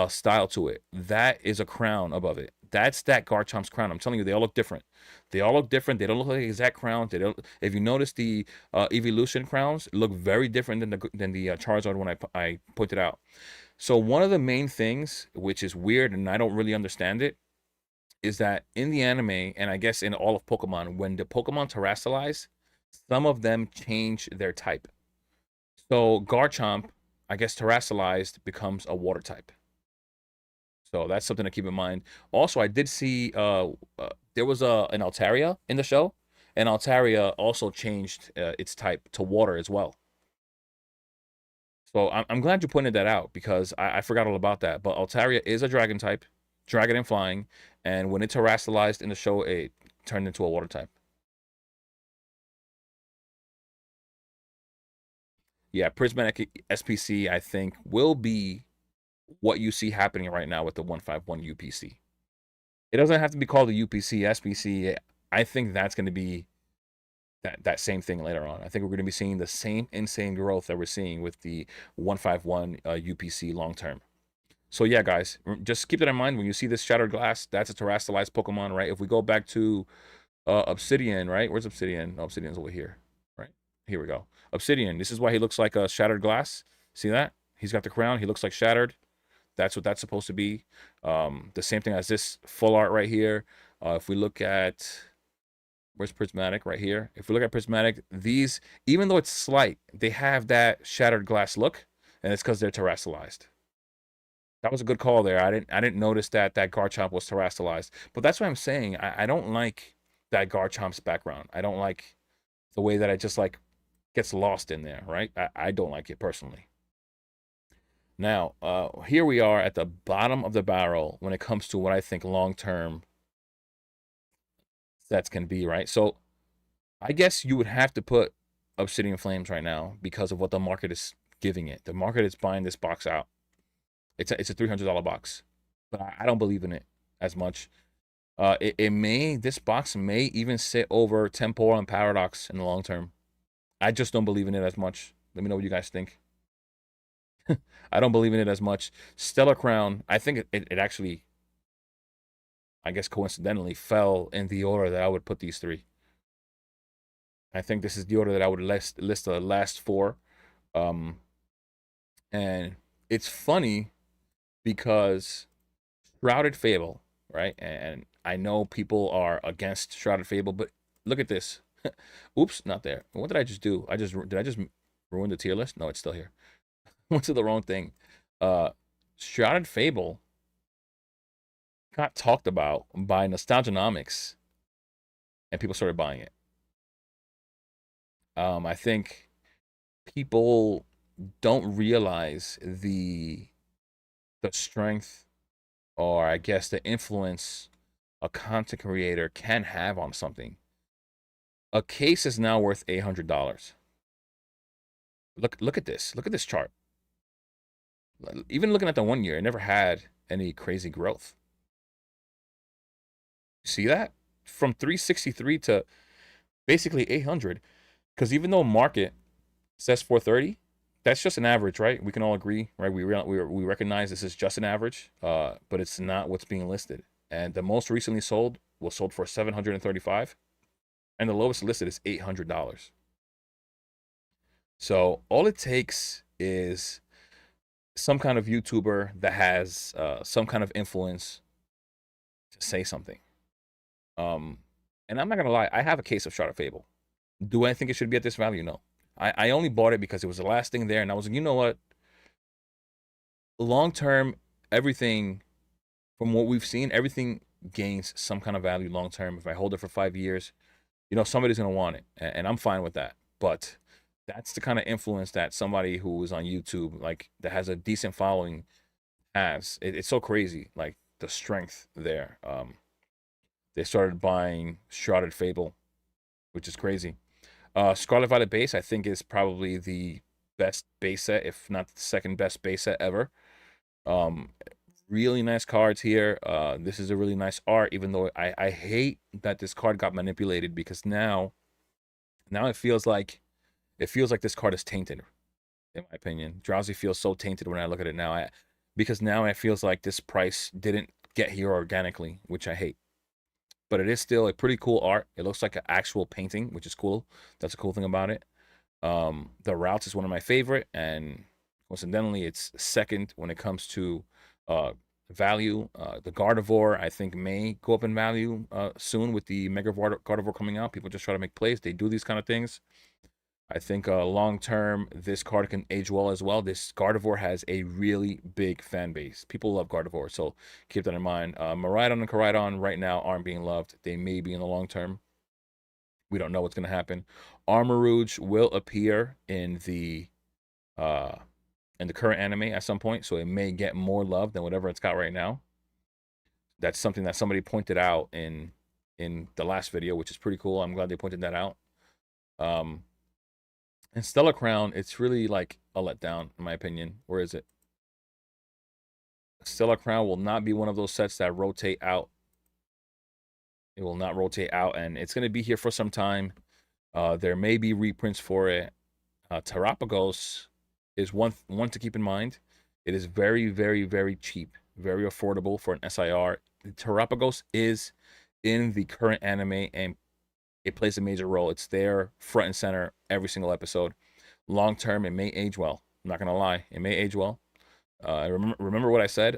style to it. That is a crown above it. That's that Garchomp's crown. I'm telling you, they all look different. They all look different. They don't look like the exact crown. They don't. If you notice, the evolution crowns look very different than the Charizard when I pointed out. So one of the main things, which is weird and I don't really understand it, is that in the anime and I guess in all of Pokemon, when the Pokemon terrestrialize, some of them change their type. So Garchomp, I guess terrestrialized, becomes a water type. So that's something to keep in mind. Also, I did see there was an Altaria in the show, and Altaria also changed its type to water as well. So I'm glad you pointed that out because I forgot all about that. But Altaria is a dragon type, dragon and flying, and when it terrestrialized in the show, it turned into a water type. Yeah, Prismatic SPC, I think, will be what you see happening right now with the 151 UPC. It doesn't have to be called a UPC, SPC. I think that's going to be that same thing later on. I think we're going to be seeing the same insane growth that we're seeing with the 151 UPC long term. So yeah, guys, just keep that in mind when you see this Shattered Glass. That's a terrestrialized Pokemon, right? If we go back to Obsidian, right? Where's Obsidian? Oh, Obsidian's over here, right? Here we go. Obsidian. This is why he looks like a Shattered Glass. See that? He's got the crown. He looks like Shattered. That's what that's supposed to be. The same thing as this full art right here. If we look at, where's Prismatic? Right here. If we look at Prismatic, these, even though it's slight, they have that Shattered Glass look, and it's because they're terrestrialized. That was a good call there. I didn't notice that Garchomp was terrestrialized. But that's what I'm saying. I don't like that Garchomp's background. I don't like the way that it just like gets lost in there, right? I don't like it personally. Now, here we are at the bottom of the barrel when it comes to what I think long-term sets can be, right? So I guess you would have to put Obsidian Flames right now because of what the market is giving it. The market is buying this box out. It's a $300 box, but I don't believe in it as much. This box may even sit over Temporal and Paradox in the long term. I just don't believe in it as much. Let me know what you guys think. I don't believe in it as much. Stellar Crown, I think it actually, I guess coincidentally, fell in the order that I would put these three. I think this is the order that I would list the last four. And it's funny because Shrouded Fable, right? And I know people are against Shrouded Fable, but look at this. Oops, not there. What did I just do? Did I just ruin the tier list? No, it's still here. Went to the wrong thing. Shrouded Fable got talked about by Nostalgianomics, and people started buying it. I think people don't realize the strength, or I guess the influence a content creator can have on something. A case is now worth $800. Look at this. Look at this chart. Even looking at the 1 year, it never had any crazy growth. See that? From 363 to basically 800. Because even though market says 430, that's just an average, right? We can all agree, right? We recognize this is just an average, but it's not what's being listed. And the most recently sold was sold for $735, and the lowest listed is $800. So all it takes is some kind of YouTuber that has some kind of influence to say something. And I'm not gonna lie, I have a case of Shrouded Fable. Do I think it should be at this value? No. I only bought it because it was the last thing there, and I was like, you know what? Long term, everything from what we've seen, everything gains some kind of value long term. If I hold it for 5 years, you know, somebody's gonna want it, and I'm fine with that. But that's the kind of influence that somebody who is on YouTube, like that has a decent following, has. It's so crazy, like the strength there. They started buying Shrouded Fable, which is crazy. Scarlet Violet base, I think, is probably the best base set, if not the second best base set ever. Really nice cards here. This is a really nice art, even though I hate that this card got manipulated, because now it feels like this card is tainted, in my opinion. Drowsy feels so tainted when I look at it now. Because now it feels like this price didn't get here organically, which I hate. But it is still a pretty cool art. It looks like an actual painting, which is cool. That's a cool thing about it. The routes is one of my favorite, and coincidentally, it's second when it comes to value. The Gardevoir, I think, may go up in value soon with the Mega Gardevoir coming out. People just try to make plays. They do these kind of things. I think long term, this card can age well as well. This Gardevoir has a really big fan base. People love Gardevoir, so keep that in mind. Miraidon and Koraidon right now aren't being loved. They may be in the long term. We don't know what's going to happen. Armarouge will appear in the current anime at some point, so it may get more love than whatever it's got right now. That's something that somebody pointed out in in the last video, which is pretty cool. I'm glad they pointed that out. And Stellar Crown, it's really like a letdown, in my opinion. Where is it? Stellar Crown will not be one of those sets that rotate out. It will not rotate out, and it's going to be here for some time. There may be reprints for it. Terrapagos is one to keep in mind. It is very, very, very cheap, very affordable for an SIR. Terrapagos is in the current anime, and it plays a major role. It's there front and center every single episode. Long term, it may age well. I'm not gonna lie, it may age well. Remember what I said.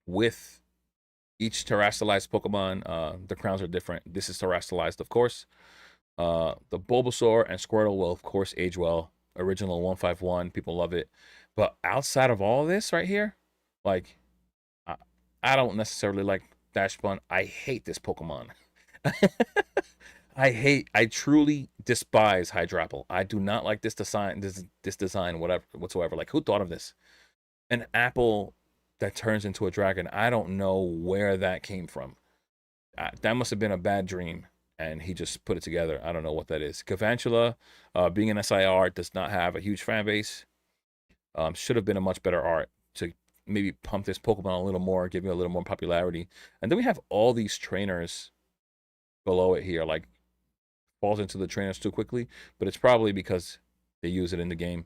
With each terrestrialized Pokemon, the crowns are different. This is terrestrialized, of course. The Bulbasaur and Squirtle will, of course, age well. Original 151, people love it. But outside of all of this right here, like, I don't necessarily like Dashbun. I hate this Pokemon. I truly despise Hydrapple. I do not like this design, whatsoever. Like, who thought of this? An apple that turns into a dragon. I don't know where that came from. That must have been a bad dream, and he just put it together. I don't know what that is. Cavantula, being an SIR, does not have a huge fan base. Should have been a much better art to maybe pump this Pokemon a little more, give me a little more popularity. And then we have all these trainers below it here, like, falls into the trainers too quickly, but it's probably because they use it in the game,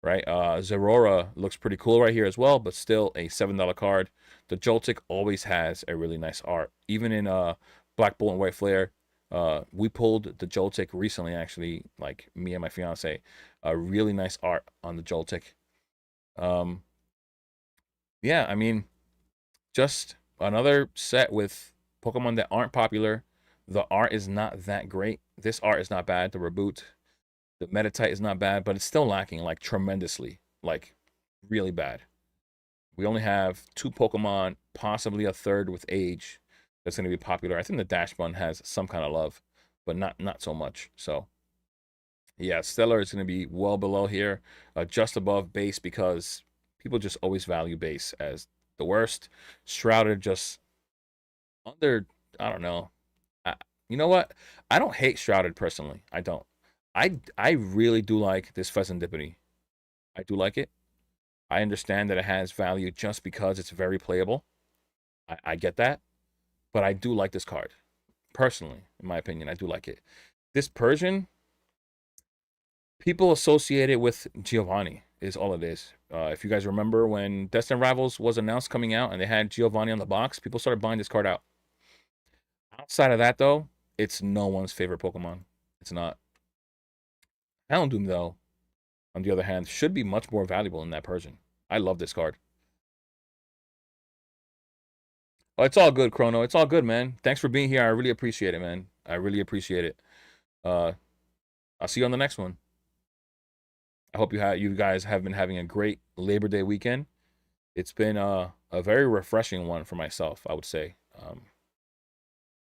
right? Zerora looks pretty cool right here as well, but still a $7 card. The Joltik always has a really nice art. Even in Black Bolt and White Flare, we pulled the Joltik recently, actually, like me and my fiance. A really nice art on the Joltik. Yeah, I mean, just another set with Pokemon that aren't popular. The art is not that great. This art is not bad. The Reboot, the Meditite is not bad, but it's still lacking, like, tremendously, like, really bad. We only have 2 Pokemon, possibly a third with age, that's going to be popular. I think the Dashbun has some kind of love, but not so much. So, yeah, Stellar is going to be well below here, just above base, because people just always value base as the worst. Shrouded just under, I don't know. You know what? I don't hate Shrouded personally. I don't. I really do like this Pheasantipity. I do like it. I understand that it has value just because it's very playable. I get that. But I do like this card. Personally, in my opinion, I do like it. This Persian, people associate it with Giovanni, is all it is. If you guys remember when Destined Rivals was announced coming out and they had Giovanni on the box, people started buying this card out. Outside of that, though, it's no one's favorite Pokemon. It's not. Houndoom, though, on the other hand, should be much more valuable than that Persian. I love this card. Oh, it's all good, Chrono. It's all good, man. Thanks for being here. I really appreciate it, man. I really appreciate it. I'll see you on the next one. I hope you guys have been having a great Labor Day weekend. It's been a very refreshing one for myself, I would say.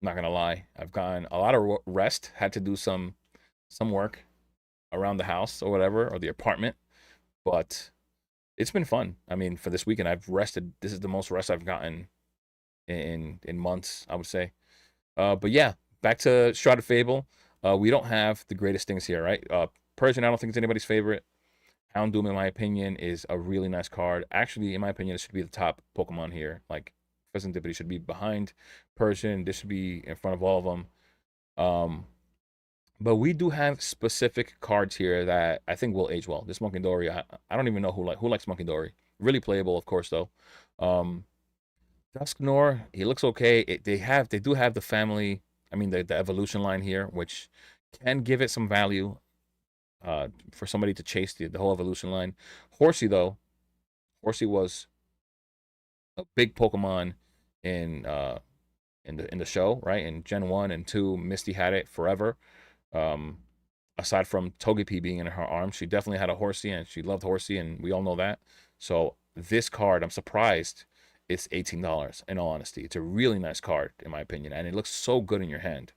Not gonna lie, I've gotten a lot of rest. Had to do some work around the house or whatever, or the apartment, but it's been fun. I mean, for this weekend, I've rested. This is the most rest I've gotten in months, I would say. But yeah, back to Shrouded Fable. We don't have the greatest things here, right? Persian, I don't think it's anybody's favorite. Houndoom, in my opinion, is a really nice card. Actually, in my opinion, it should be the top Pokemon here. Like, Pheasantipity should be behind Persian. This should be in front of all of them. But we do have specific cards here that I think will age well. This Munkidori, I don't even know who likes Munkidori. Really playable, of course, though. Dusknoir, he looks okay. They do have the family, I mean, the evolution line here, which can give it some value for somebody to chase the whole evolution line. Horsey, though, Horsey was a big Pokemon in the show, right? In Gen 1 and 2, Misty had it forever. Aside from Togepi being in her arms, she definitely had a Horsey, and she loved Horsey, and we all know that. So this card, I'm surprised it's $18, in all honesty. It's a really nice card, in my opinion, and it looks so good in your hand.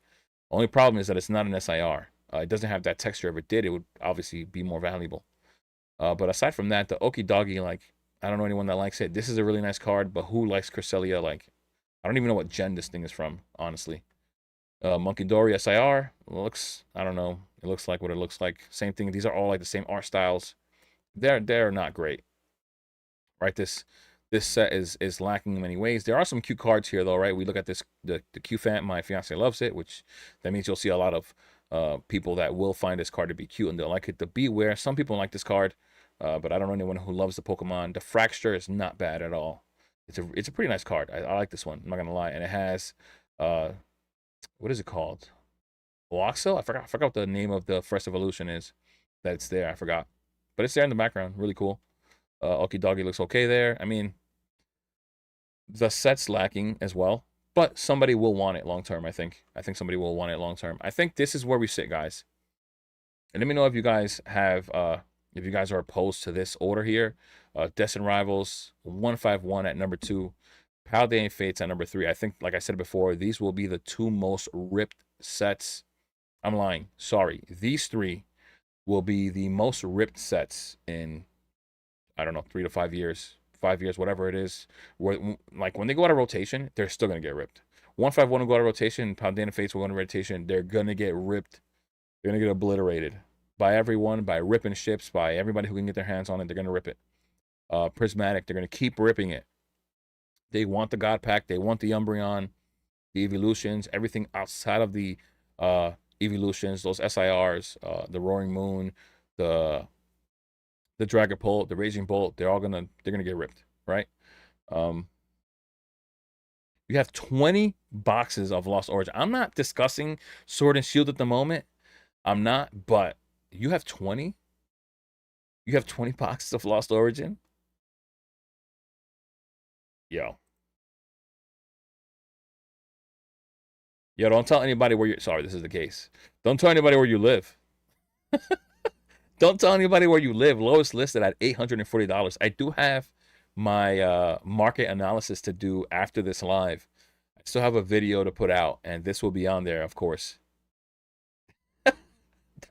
Only problem is that it's not an SIR. It doesn't have that texture. If it did, it would obviously be more valuable. But aside from that, the Okidogi, like, I don't know anyone that likes it. This is a really nice card, but who likes Cresselia? Like, I don't even know what gen this thing is from, honestly. Monkey Dory SIR looks, I don't know. It looks like what it looks like. Same thing. These are all like the same art styles. They're not great, right? This set is lacking in many ways. There are some cute cards here though, right? We look at this the Q Fant. My fiance loves it, which that means you'll see a lot of people that will find this card to be cute and they'll like it. The Beware. Some people like this card, but I don't know anyone who loves the Pokemon. The Fracture is not bad at all. It's a pretty nice card. I like this one. I'm not gonna lie, and it has what is it called? Oaxel? I forgot what the name of the first evolution is that's there. I forgot. But it's there in the background. Really cool. Okie Doggy looks okay there. I mean, the set's lacking as well. But somebody will want it long term, I think. I think somebody will want it long term. I think this is where we sit, guys. And let me know if you guys have if you guys are opposed to this order here. Destined Rivals, 151 at number 2. Paldean Fates at number 3. I think, like I said before, these will be the 2 most ripped sets. I'm lying. Sorry. These 3 will be the most ripped sets in, I don't know, 3 to 5 years. 5 years, whatever it is. Like, when they go out of rotation, they're still going to get ripped. 151 will go out of rotation. Paldean Fates will go out of rotation. They're going to get ripped. They're going to get obliterated by everyone, by ripping ships, by everybody who can get their hands on it. They're going to rip it. Prismatic, they're going to keep ripping it. They want the God Pack. They want the Umbreon, the Evolutions, everything outside of the Evolutions, those SIRs, the Roaring Moon, the Dragapult, the Raging Bolt. They're gonna get ripped, right? You have 20 boxes of Lost Origin. I'm not discussing Sword and Shield at the moment. I'm not, but you have 20. You have 20 boxes of Lost Origin. Yo. Yo, don't tell anybody where you're. Sorry, this is the case. Don't tell anybody where you live. Don't tell anybody where you live. Lowest listed at $840. I do have my market analysis to do after this live. I still have a video to put out, and this will be on there, of course.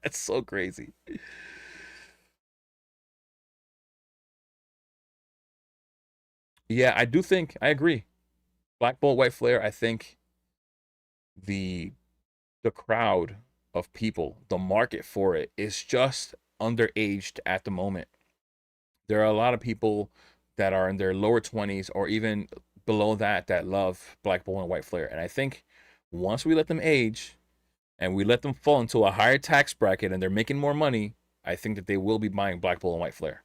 That's so crazy. Yeah, I do think I agree. Black Bolt, White Flare. I think the crowd of people, the market for it is just underaged at the moment. There are a lot of people that are in their lower 20s or even below that love Black Bolt and White Flare. And I think once we let them age and we let them fall into a higher tax bracket and they're making more money, I think that they will be buying Black Bolt and White Flare.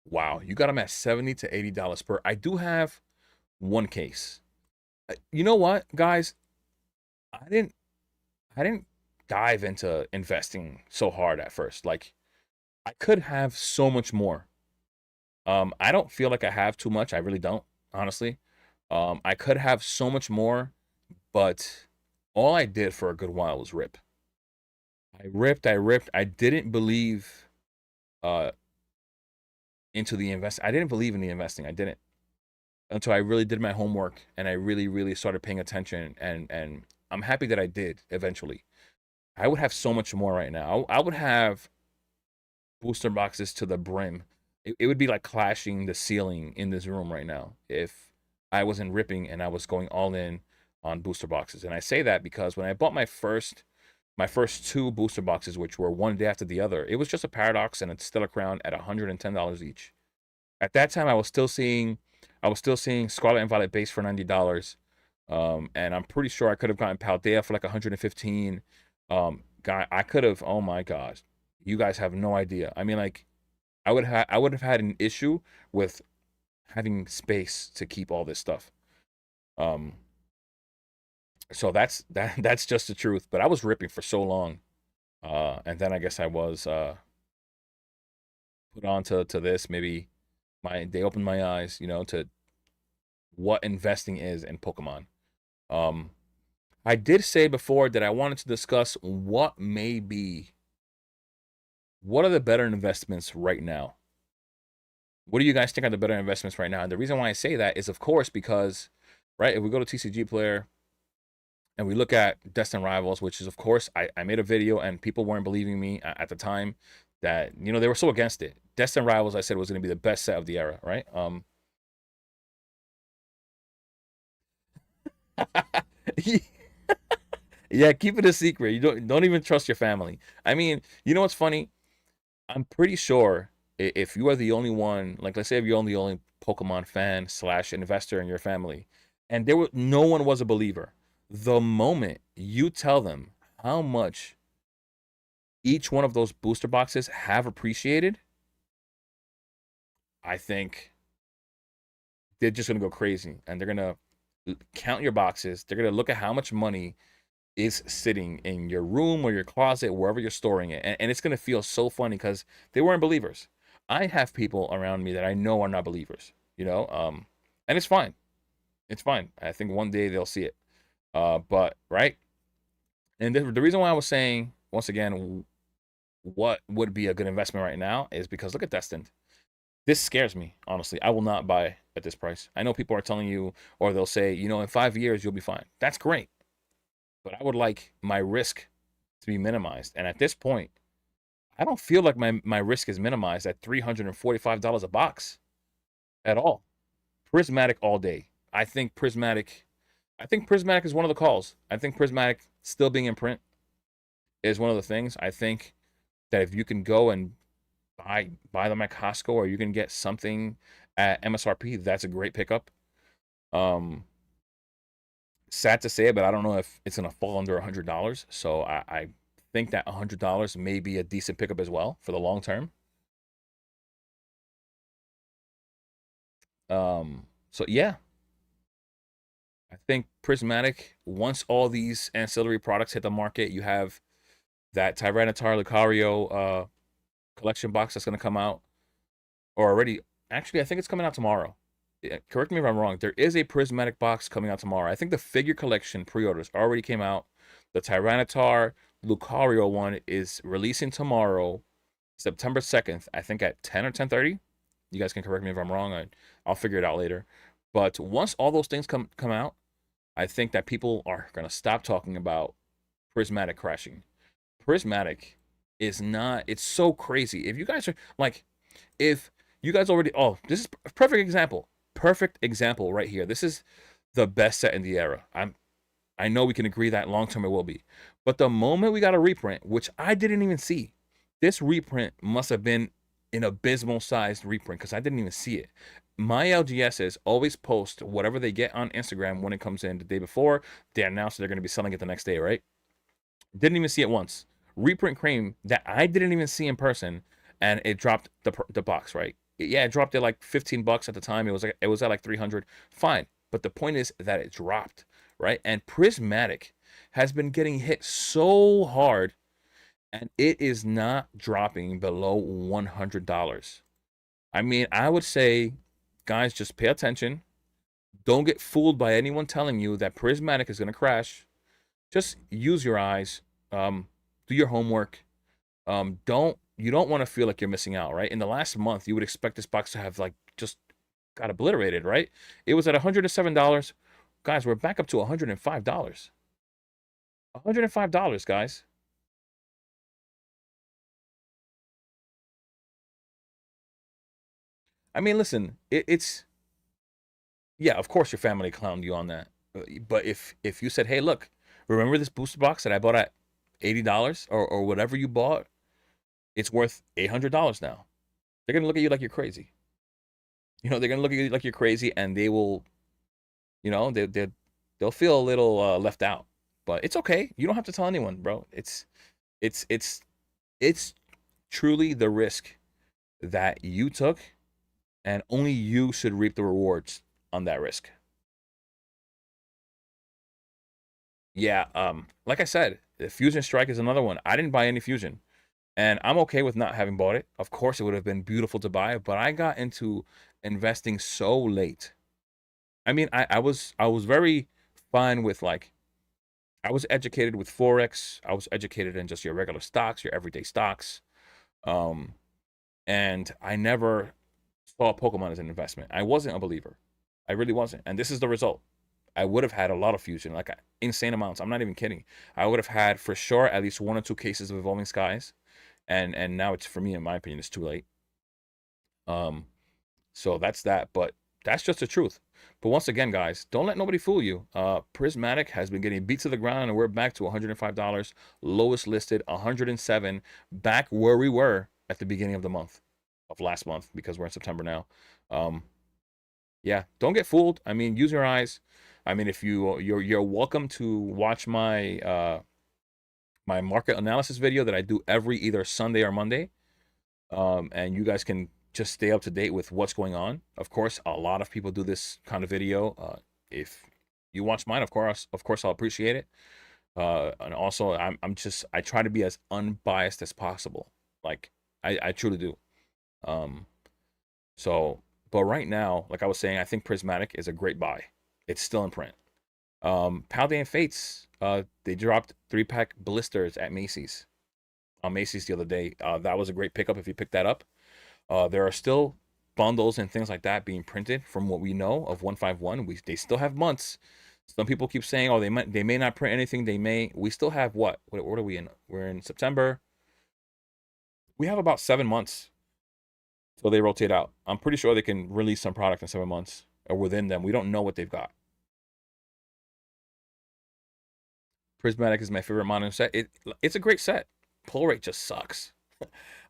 Wow, you got them at $70 to $80 per. I do have one case. You know what, guys? I didn't I didn't dive into investing so hard at first. Like, I could have so much more. I don't feel like I have too much. I really don't, honestly. I could have so much more, but all I did for a good while was rip. I ripped, I ripped. I didn't believe uh into the invest. I didn't believe in the investing. I didn't until I really did my homework and I really, really started paying attention. And I'm happy that I did eventually. I would have so much more right now. I would have booster boxes to the brim. It would be like clashing the ceiling in this room right now if I wasn't ripping and I was going all in on booster boxes. And I say that because when I bought my first 2 booster boxes, which were one day after the other, it was just a Paradox and a Stellar Crown at $110 each. At that time, I was still seeing Scarlet and Violet base for $90. And I'm pretty sure I could have gotten Paldea for like 115. Guy, I could have. Oh my gosh, you guys have no idea. I mean, like, I would have had an issue with having space to keep all this stuff. Um, so that's just the truth. But I was ripping for so long, and then I guess I was put on to this. Maybe they opened my eyes, to what investing is in Pokemon. Um, I did say before that I wanted to discuss what are the better investments right now. What do you guys think are the better investments right now? And the reason why I say that is, of course, because, right, if we go to TCG Player and we look at Destined Rivals, which is, of course, I made a video and people weren't believing me at the time that, you know, they were so against it. Destined Rivals, I said, was going to be the best set of the era, right? Yeah, keep it a secret. You don't even trust your family. I mean, you know what's funny? I'm pretty sure if you are the only one, like let's say if you're the only Pokemon fan slash investor in your family, and no one was a believer, the moment you tell them how much each one of those booster boxes have appreciated, I think they're just gonna go crazy and they're gonna count your boxes. They're gonna look at how much money is sitting in your room or your closet, wherever you're storing it. And it's going to feel so funny because they weren't believers. I have people around me that I know are not believers, and it's fine. It's fine. I think one day they'll see it. But, right? And the reason why I was saying, once again, what would be a good investment right now is because look at Destined. This scares me, honestly. I will not buy at this price. I know people are telling you, or they'll say, in 5 years, you'll be fine. That's great. But I would like my risk to be minimized. And at this point, I don't feel like my risk is minimized at $345 a box at all. Prismatic all day. I think Prismatic is one of the calls. I think Prismatic still being in print is one of the things. I think that if you can go and buy them at Costco or you can get something at MSRP, that's a great pickup. Sad to say it, but I don't know if it's gonna fall under $100. So I think that $100 may be a decent pickup as well for the long term. So yeah, I think Prismatic. Once all these ancillary products hit the market, you have that Tyranitar Lucario collection box that's gonna come out, or already. Actually, I think it's coming out tomorrow. Correct me if I'm wrong. There is a Prismatic box coming out tomorrow. I think the figure collection pre-orders already came out. The Tyranitar Lucario one is releasing tomorrow, September 2nd, I think at 10 or 10:30. You guys can correct me if I'm wrong. I'll figure it out later. But once all those things come out, I think that people are going to stop talking about Prismatic crashing. Prismatic is not, it's so crazy. If you guys are like, if you guys already, oh, this is a perfect example. Perfect example right here. This is the best set in the era. I know we can agree that long term it will be. But the moment we got a reprint, which I didn't even see, this reprint must have been an abysmal sized reprint because I didn't even see it. My LGSs always post whatever they get on Instagram when it comes in the day before. They announce they're going to be selling it the next day, right? Didn't even see it once. Reprint cream that I didn't even see in person, and it dropped the box, right? Yeah, it dropped it like $15 at the time. It was at like 300. Fine, but the point is that it dropped, right? And Prismatic has been getting hit so hard, and it is not dropping below $100. I mean, I would say, guys, just pay attention. Don't get fooled by anyone telling you that Prismatic is going to crash. Just use your eyes. Do your homework. You don't want to feel like you're missing out, right? In the last month, you would expect this box to have like just got obliterated, right? It was at $107. Guys, we're back up to $105. $105, guys. I mean, listen, it's yeah, of course your family clowned you on that. But if you said, "Hey, look, remember this booster box that I bought at $80 or whatever you bought? It's worth $800 now." They're gonna look at you like you're crazy. They're gonna look at you like you're crazy, and they will, they'll feel a little left out. But it's okay. You don't have to tell anyone, bro. It's it's it's truly the risk that you took, and only you should reap the rewards on that risk. Yeah, like I said, the Fusion Strike is another one. I didn't buy any Fusion, and I'm okay with not having bought it. Of course, it would have been beautiful to buy, but I got into investing so late. I mean, I was very fine with like I was educated with forex. I was educated in just your regular stocks, your everyday stocks. Um, and I never saw Pokemon as an investment. I wasn't a believer. I really wasn't. And this is the result. I would have had a lot of fusion, like insane amounts. I'm not even kidding. I would have had for sure at least one or two cases of Evolving Skies. and now it's, for me, in my opinion, it's too late. So that's that, but that's just the truth. But once again, guys, don't let nobody fool you. Prismatic has been getting beat to the ground, and we're back to $105, lowest listed 107, back where we were at the beginning of the month, of last month, because we're in September now. Yeah, don't get fooled. I mean, use your eyes. I mean, if you're welcome to watch my my market analysis video that I do every either Sunday or Monday. And you guys can just stay up to date with what's going on. Of course, a lot of people do this kind of video. If you watch mine, of course, I'll appreciate it. And also, I try to be as unbiased as possible. Like, I truly do. So, but right now, like I was saying, I think Prismatic is a great buy. It's still in print. Paldean Fates, they dropped 3-pack blisters at Macy's. On Macy's the other day. That was a great pickup if you picked that up. There are still bundles and things like that being printed from what we know of 151. They still have months. Some people keep saying, oh, they may not print anything. They may. We still have what are we in? We're in September. We have about 7 months. So they rotate out. I'm pretty sure they can release some product in 7 months or within them. We don't know what they've got. Prismatic is my favorite modern set. It's a great set. Pull rate just sucks.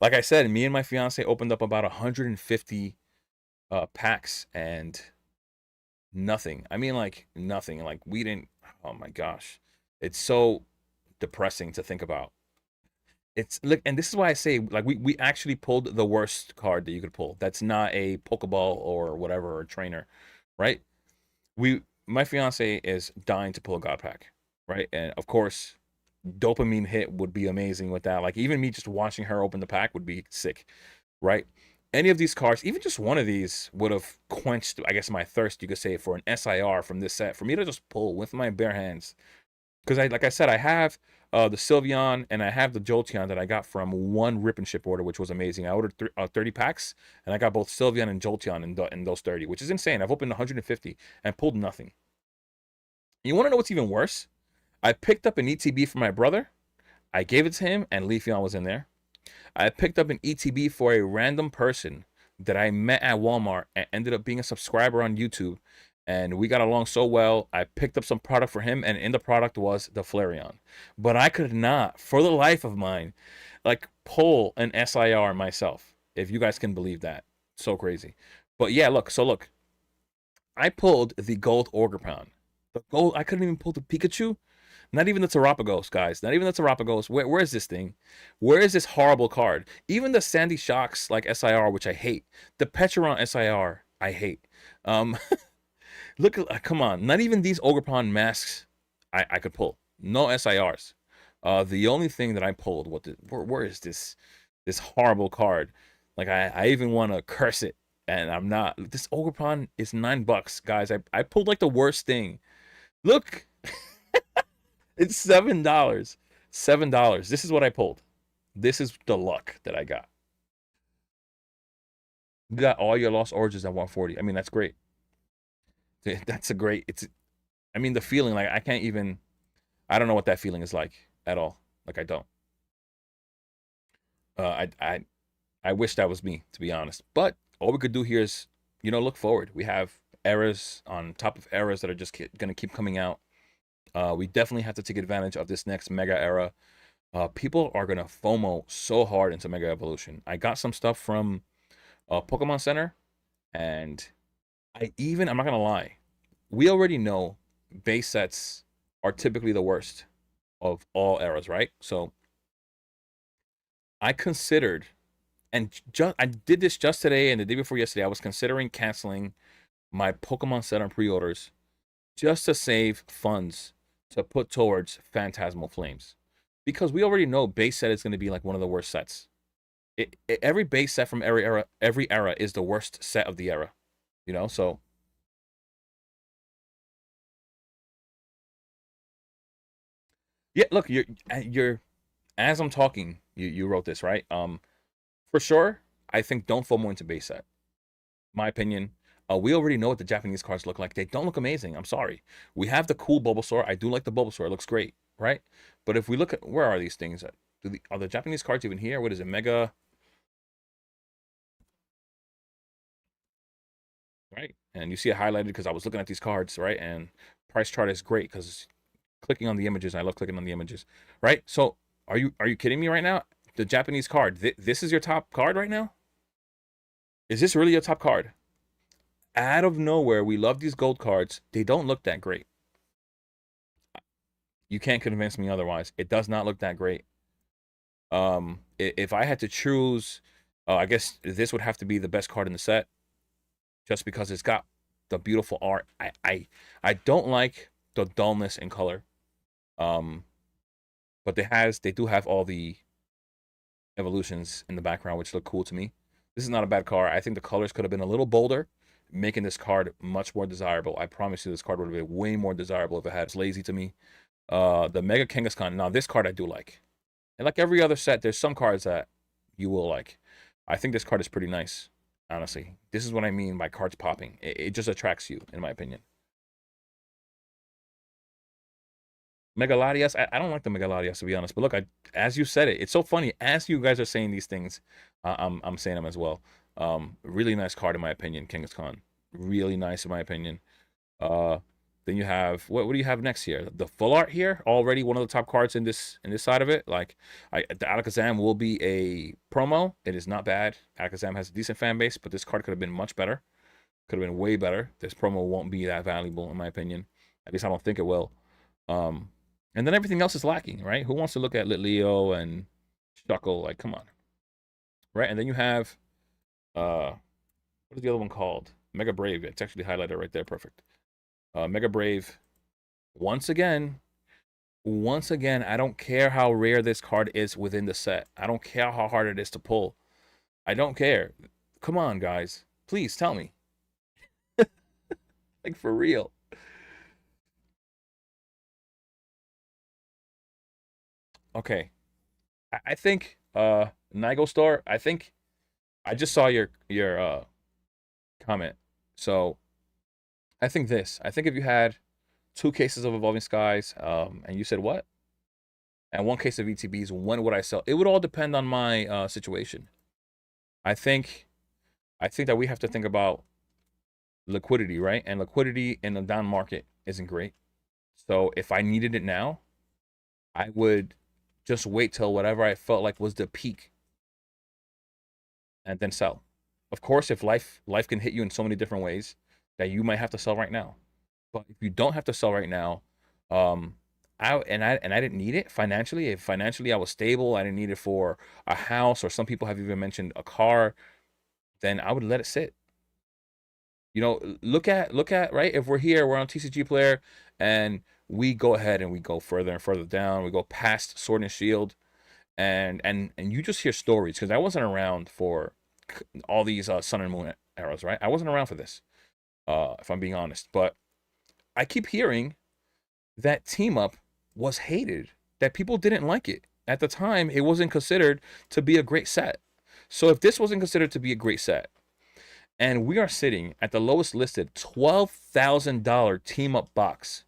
Like I said, me and my fiance opened up about 150 packs and nothing. I mean, like, nothing. Like, we didn't. Oh my gosh, it's so depressing to think about. It's look, and this is why I say, like, we actually pulled the worst card that you could pull. That's not a Pokeball or whatever, or a trainer, right? My fiance is dying to pull a God pack, right? And of course, dopamine hit would be amazing with that. Like, even me just watching her open the pack would be sick, right? Any of these cards, even just one of these, would have quenched, I guess, my thirst, you could say, for an SIR from this set. For me to just pull with my bare hands, because like I said, I have the Sylveon and I have the Jolteon that I got from one rip and ship order, which was amazing. I ordered 30 packs and I got both Sylveon and Jolteon in those 30, which is insane. I've opened 150 and pulled nothing. You want to know what's even worse? I picked up an ETB for my brother. I gave it to him, and Leafeon was in there. I picked up an ETB for a random person that I met at Walmart and ended up being a subscriber on YouTube. And we got along so well. I picked up some product for him, and in the product was the Flareon. But I could not, for the life of mine, like, pull an SIR myself, if you guys can believe that. So crazy. But yeah, look. So look, I pulled the gold Orgrimmon. The gold. I couldn't even pull the Pikachu. Not even the Terapagos, guys. Not even the Terapagos. Where is this thing? Where is this horrible card? Even the Sandy Shocks, like, SIR, which I hate. The Petron SIR, I hate. Look, come on. Not even these Ogerpon masks I could pull. No SIRs. The only thing that I pulled, where is this horrible card? Like, I even want to curse it, and I'm not. This Ogerpon is $9, guys. I pulled, like, the worst thing. Look. It's $7. $7. This is what I pulled. This is the luck that I got. You got all your Lost Origins at 140. I mean, that's great. That's a great. I mean, the feeling, like, I can't even. I don't know what that feeling is like at all. Like, I don't. I wish that was me, to be honest. But all we could do here is, look forward. We have eras on top of eras that are just gonna keep coming out. We definitely have to take advantage of this next mega era. People are gonna FOMO so hard into Mega Evolution. I got some stuff from Pokemon Center, and I'm not gonna lie, we already know base sets are typically the worst of all eras, right? So I considered, and I did this just today and the day before yesterday. I was considering canceling my Pokemon Center pre-orders just to save funds to put towards Phantasmal Flames, because we already know base set is going to be like one of the worst sets. Every base set from every era is the worst set of the era, So yeah, look, you're as I'm talking, you wrote this, right? For sure, I think don't FOMO into base set. My opinion. We already know what the Japanese cards look like. They don't look amazing. I'm sorry. We have the cool Bulbasaur. I do like the Bulbasaur. It looks great, right? But if we look at, where are these things? Are the Japanese cards even here? What is it? Mega, right? And you see it highlighted because I was looking at these cards, right? And price chart is great because clicking on the images. I love clicking on the images, right? So are you kidding me right now? The Japanese card. This is your top card right now? Is this really your top card? Out of nowhere, we love these gold cards. They don't look that great. You can't convince me otherwise. It does not look that great. If I had to choose, I guess this would have to be the best card in the set, just because it's got the beautiful art. I don't like the dullness in color. Um, but they do have all the evolutions in the background, which look cool to me. This is not a bad card. I think the colors could have been a little bolder, making this card much more desirable. I promise you, this card would have been way more desirable if it had. It's lazy to me. The Mega Kangaskhan. Now, this card I do like. And like every other set, there's some cards that you will like. I think this card is pretty nice, honestly. This is what I mean by cards popping. It just attracts you, in my opinion. Megaladias, I don't like the Megaladias, to be honest. But look, as you said it, it's so funny. As you guys are saying these things, I'm saying them as well. Really nice card, in my opinion, Kangaskhan. Really nice, in my opinion. Uh, then you have what do you have next here? The full art here, already one of the top cards in this side of it. Like the Alakazam will be a promo. It is not bad. Alakazam has a decent fan base, but this card could have been much better. Could have been way better. This promo won't be that valuable, in my opinion. At least I don't think it will. Um, and then everything else is lacking, right? Who wants to look at Litleo and Shuckle? Like, come on, right? And then you have what is the other one called? Mega Brave. It's actually highlighted right there. Perfect. Mega Brave. Once again, I don't care how rare this card is within the set. I don't care how hard it is to pull. I don't care. Come on, guys. Please tell me. Like, for real. Okay. I think Nigo Store, I think I just saw your comment. So I think this. I think if you had 2 cases of Evolving Skies, and you said what? And 1 case of ETBs, when would I sell? It would all depend on my situation. I think that we have to think about liquidity, right? And liquidity in the down market isn't great. So if I needed it now, I would just wait till whatever I felt like was the peak and then sell. Of course, if life can hit you in so many different ways that you might have to sell right now. But if you don't have to sell right now, um, I didn't need it financially. If financially I was stable, I didn't need it for a house, or some people have even mentioned a car, then I would let it sit. You know, look at right. If we're here, we're on TCG Player, and we go ahead and we go further and further down. We go past Sword and Shield, and you just hear stories, because I wasn't around for all these Sun and Moon eras, right? I wasn't around for this, if I'm being honest. But I keep hearing that team up was hated, that people didn't like it. At the time, it wasn't considered to be a great set. So if this wasn't considered to be a great set, and we are sitting at the lowest listed $12,000 team up box,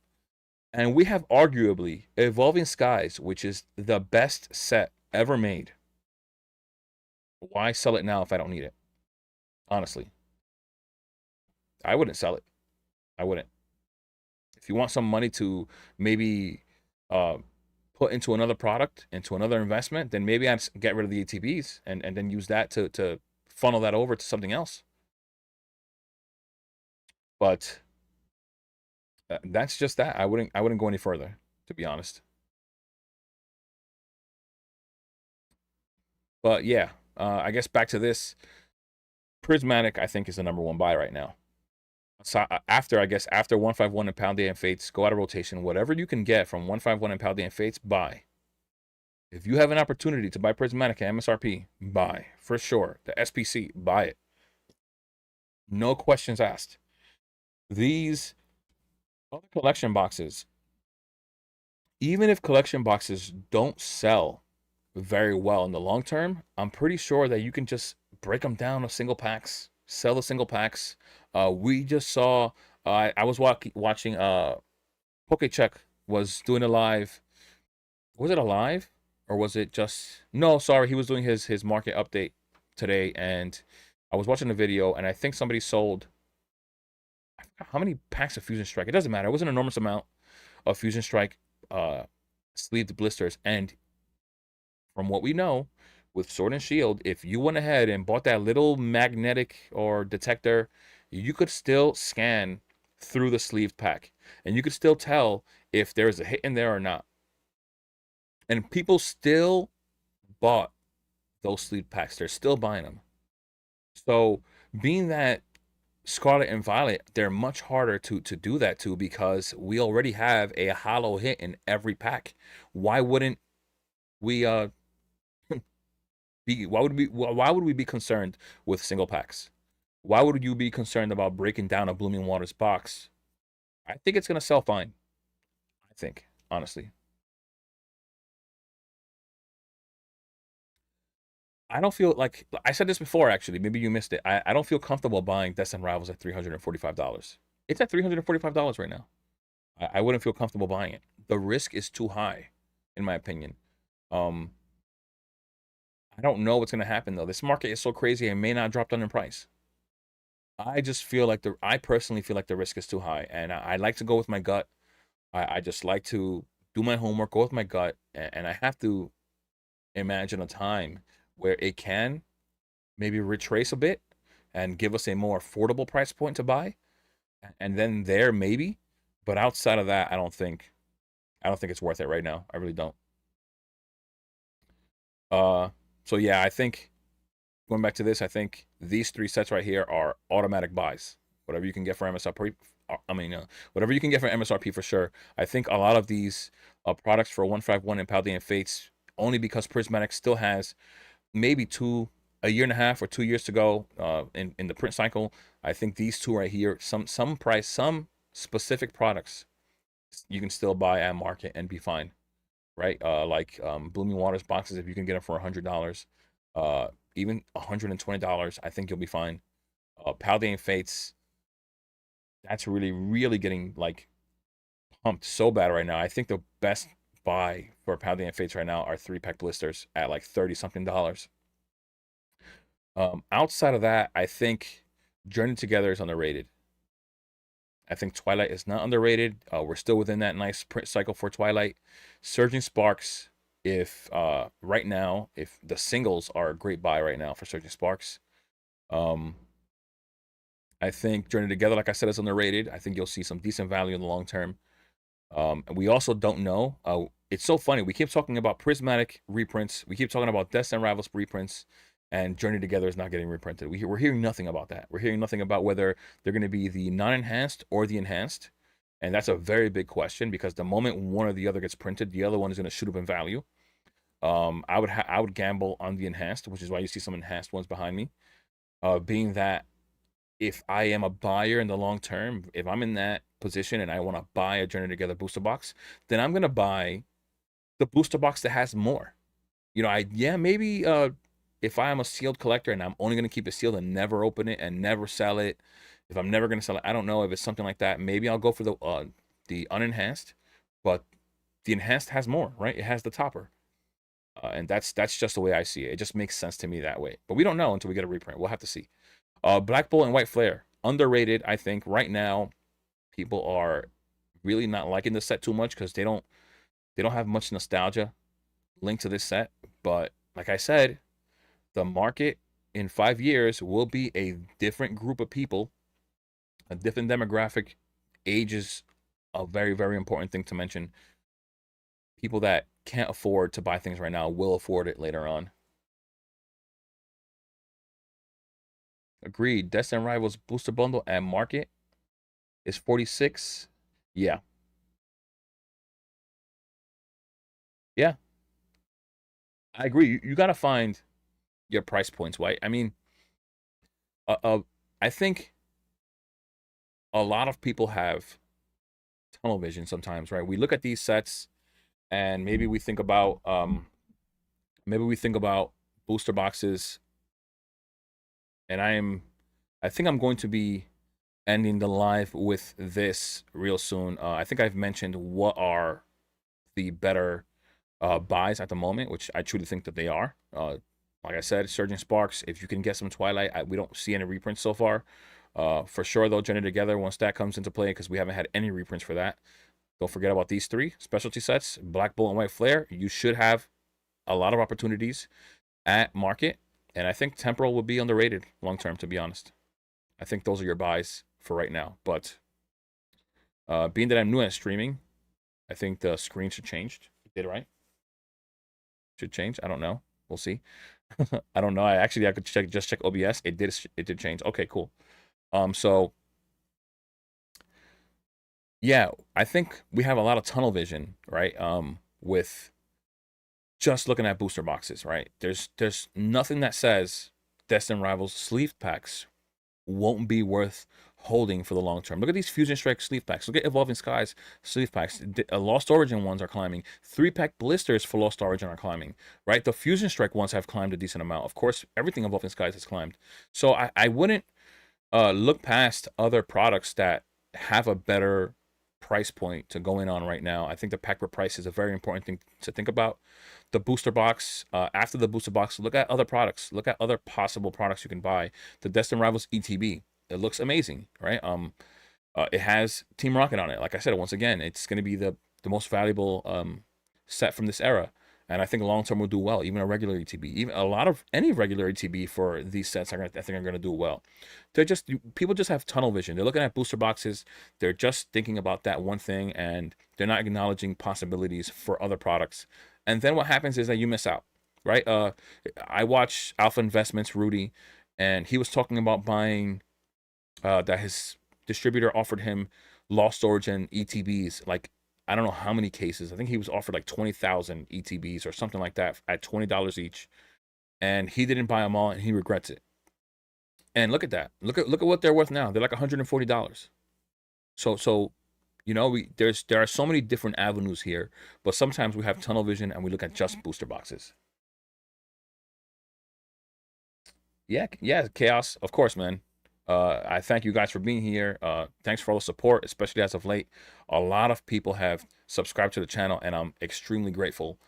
and we have arguably Evolving Skies, which is the best set ever made, why sell it now if I don't need it? Honestly, I wouldn't sell it. I wouldn't. If you want some money to maybe uh, put into another product, into another investment, then maybe I'd get rid of the ATBs and then use that to funnel that over to something else. But that's just that. I wouldn't go any further, to be honest. But yeah, I guess back to this. Prismatic, I think, is the number one buy right now. So after, I guess, after 151 and Paldea and Fates, go out of rotation. Whatever you can get from 151 and Paldea and Fates, buy. If you have an opportunity to buy Prismatic at MSRP, buy. For sure. The SPC, buy it. No questions asked. These other collection boxes, even if collection boxes don't sell very well in the long term, I'm pretty sure that you can just break them down to single packs, sell the single packs. We just saw, I was watching, Pokecheck was doing a live. Was it a live? or was it just no? Sorry, he was doing his market update today, and I was watching the video, and I think somebody sold how many packs of Fusion Strike? It doesn't matter. It was an enormous amount of Fusion Strike uh, sleeved blisters, and from what we know, with Sword and Shield, if you went ahead and bought that little magnetic or detector, you could still scan through the sleeved pack, and you could still tell if there's a hit in there or not. And people still bought those sleeve packs. They're still buying them. So being that Scarlet and Violet, they're much harder to do that to because we already have a hollow hit in every pack. Why wouldn't we be why would we be concerned with single packs? Why would you be concerned about breaking down a Blooming Waters box? I think it's gonna sell fine. I think, honestly. I don't feel like I said this before. Actually, maybe you missed it. I don't feel comfortable buying Destined Rivals at $345. It's at $345 right now. I wouldn't feel comfortable buying it. The risk is too high, in my opinion. Um, I don't know what's gonna happen though. This market is so crazy; it may not drop down in price. I just feel like I personally feel like the risk is too high, and I like to go with my gut. I just like to do my homework, go with my gut, and I have to imagine a time where it can maybe retrace a bit and give us a more affordable price point to buy, and then there maybe. But outside of that, I don't think it's worth it right now. I really don't. Uh, so yeah, I think going back to this, I think these three sets right here are automatic buys. Whatever you can get for MSRP, whatever you can get for MSRP for sure. I think a lot of these products for 151 and Paldean Fates, only because Prismatic still has maybe a year and a half or 2 years to go in the print cycle. I think these two right here, some specific products you can still buy at market and be fine, right? Like Blooming Waters boxes, if you can get them for $100, even $120, I think you'll be fine. Paldean Fates, that's really getting like pumped so bad right now. I think the best buy for Paldean Fates right now are 3-pack blisters at like 30 something dollars. Outside of that, I think Journey Together is underrated. I think Twilight is not underrated. We're still within that nice print cycle for Twilight. Surging Sparks, if right now, if the singles are a great buy right now for Surging Sparks. Um, I think Journey Together, like I said, is underrated. I think you'll see some decent value in the long term. And we also don't know. It's so funny. We keep talking about Prismatic reprints. We keep talking about Destined Rivals reprints, and Journey Together is not getting reprinted. We're hearing nothing about that. We're hearing nothing about whether they're going to be the non-enhanced or the enhanced, and that's a very big question because the moment one or the other gets printed, the other one is going to shoot up in value. I would gamble on the enhanced, which is why you see some enhanced ones behind me. Being that if I am a buyer in the long term, if I'm in that position and I want to buy a Journey Together booster box, then I'm gonna buy the booster box that has more. Maybe if I am a sealed collector and I'm only gonna keep it sealed and never open it and never sell it, if I'm never gonna sell it, I don't know if it's something like that. Maybe I'll go for the unenhanced, but the enhanced has more, right? It has the topper. And that's just the way I see it. It just makes sense to me that way. But we don't know until we get a reprint. We'll have to see. Black Bull and White Flare, underrated. I think right now people are really not liking the set too much because they don't have much nostalgia linked to this set. But like I said, the market in 5 years will be a different group of people, a different demographic. Age is a very important thing to mention. People that can't afford to buy things right now will afford it later on. Agreed. Destined Rivals booster bundle at market is 46. Yeah. Yeah. I agree. You got to find your price points, right? I mean, uh, uh, I think a lot of people have tunnel vision sometimes, right? We look at these sets and maybe we think about booster boxes, and I think I'm going to be ending the live with this real soon. I think I've mentioned what are the better buys at the moment, which I truly think that they are. Like I said, Surging Sparks, if you can get some Twilight, we don't see any reprints so far. For sure, they'll journey together once that comes into play because we haven't had any reprints for that. Don't forget about these three specialty sets, Black Bolt and White Flare. You should have a lot of opportunities at market, and I think Temporal will be underrated long term, to be honest. I think those are your buys for right now. But being that I'm new at streaming, I think the screen should change. It did, right? Should change. I don't know. We'll see. I don't know. I could check OBS. It did change. Okay, cool. So yeah, I think we have a lot of tunnel vision, right? With just looking at booster boxes, right? There's nothing that says Destined Rivals sleeve packs won't be worth holding for the long term. Look at these Fusion Strike sleeve packs. Look at Evolving Skies sleeve packs. Lost Origin ones are climbing. 3-pack blisters for Lost Origin are climbing, right? The Fusion Strike ones have climbed a decent amount. Of course, everything Evolving Skies has climbed. So I wouldn't look past other products that have a better price point to go in on right now. I think the pack per price is a very important thing to think about. The booster box, after the booster box, look at other products. Look at other possible products you can buy. The Destined Rivals ETB, it looks amazing, right? It has Team Rocket on it. Like I said, once again, it's going to be the most valuable set from this era. And I think long term will do well. Even a regular ETB, even any regular ETB for these sets, I think are going to do well. People just have tunnel vision. They're looking at booster boxes. They're just thinking about that one thing, and they're not acknowledging possibilities for other products. And then what happens is that you miss out, right? I watch Alpha Investments Rudy, and he was talking about buying that his distributor offered him Lost Origin ETBs, like I don't know how many cases. I think he was offered like 20,000 ETBs or something like that at $20 each, and he didn't buy them all, and he regrets it. And look at that. Look at what they're worth now. They're like $140. So you know, there are so many different avenues here, but sometimes we have tunnel vision and we look at just booster boxes. Yeah, Chaos, of course, man. I thank you guys for being here. Thanks for all the support, especially as of late. A lot of people have subscribed to the channel, and I'm extremely grateful.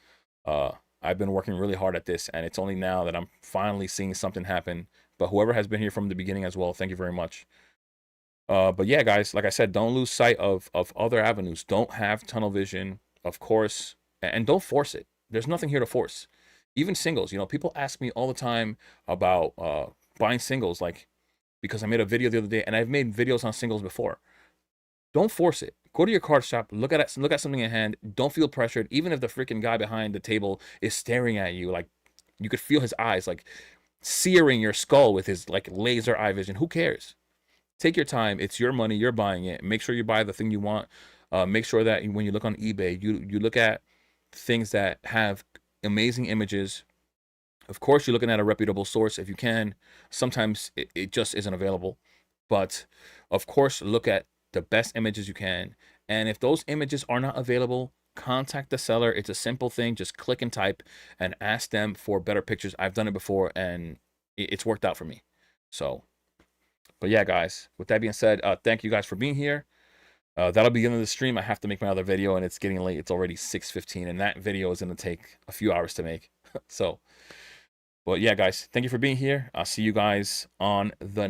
I've been working really hard at this, and it's only now that I'm finally seeing something happen. But whoever has been here from the beginning as well, thank you very much. But yeah, guys, like I said, don't lose sight of other avenues. Don't have tunnel vision, of course, and don't force it. There's nothing here to force. Even singles, you know, people ask me all the time about buying singles, like because I made a video the other day, and I've made videos on singles before. Don't force it. Go to your card shop, look at something in hand. Don't feel pressured, even if the freaking guy behind the table is staring at you, like you could feel his eyes like searing your skull with his like laser eye vision. Who cares? Take your time. It's your money. You're buying it. Make sure you buy the thing you want. Make sure that when you look on eBay, you look at things that have amazing images. Of course, you're looking at a reputable source if you can. Sometimes it just isn't available. But of course, look at the best images you can. And if those images are not available, contact the seller. It's a simple thing. Just click and type and ask them for better pictures. I've done it before, and it's worked out for me. So, but yeah, guys, with that being said, thank you guys for being here. That'll be the end of the stream. I have to make my other video, and it's getting late. It's already 6:15, and that video is going to take a few hours to make. So, but yeah, guys, thank you for being here. I'll see you guys on the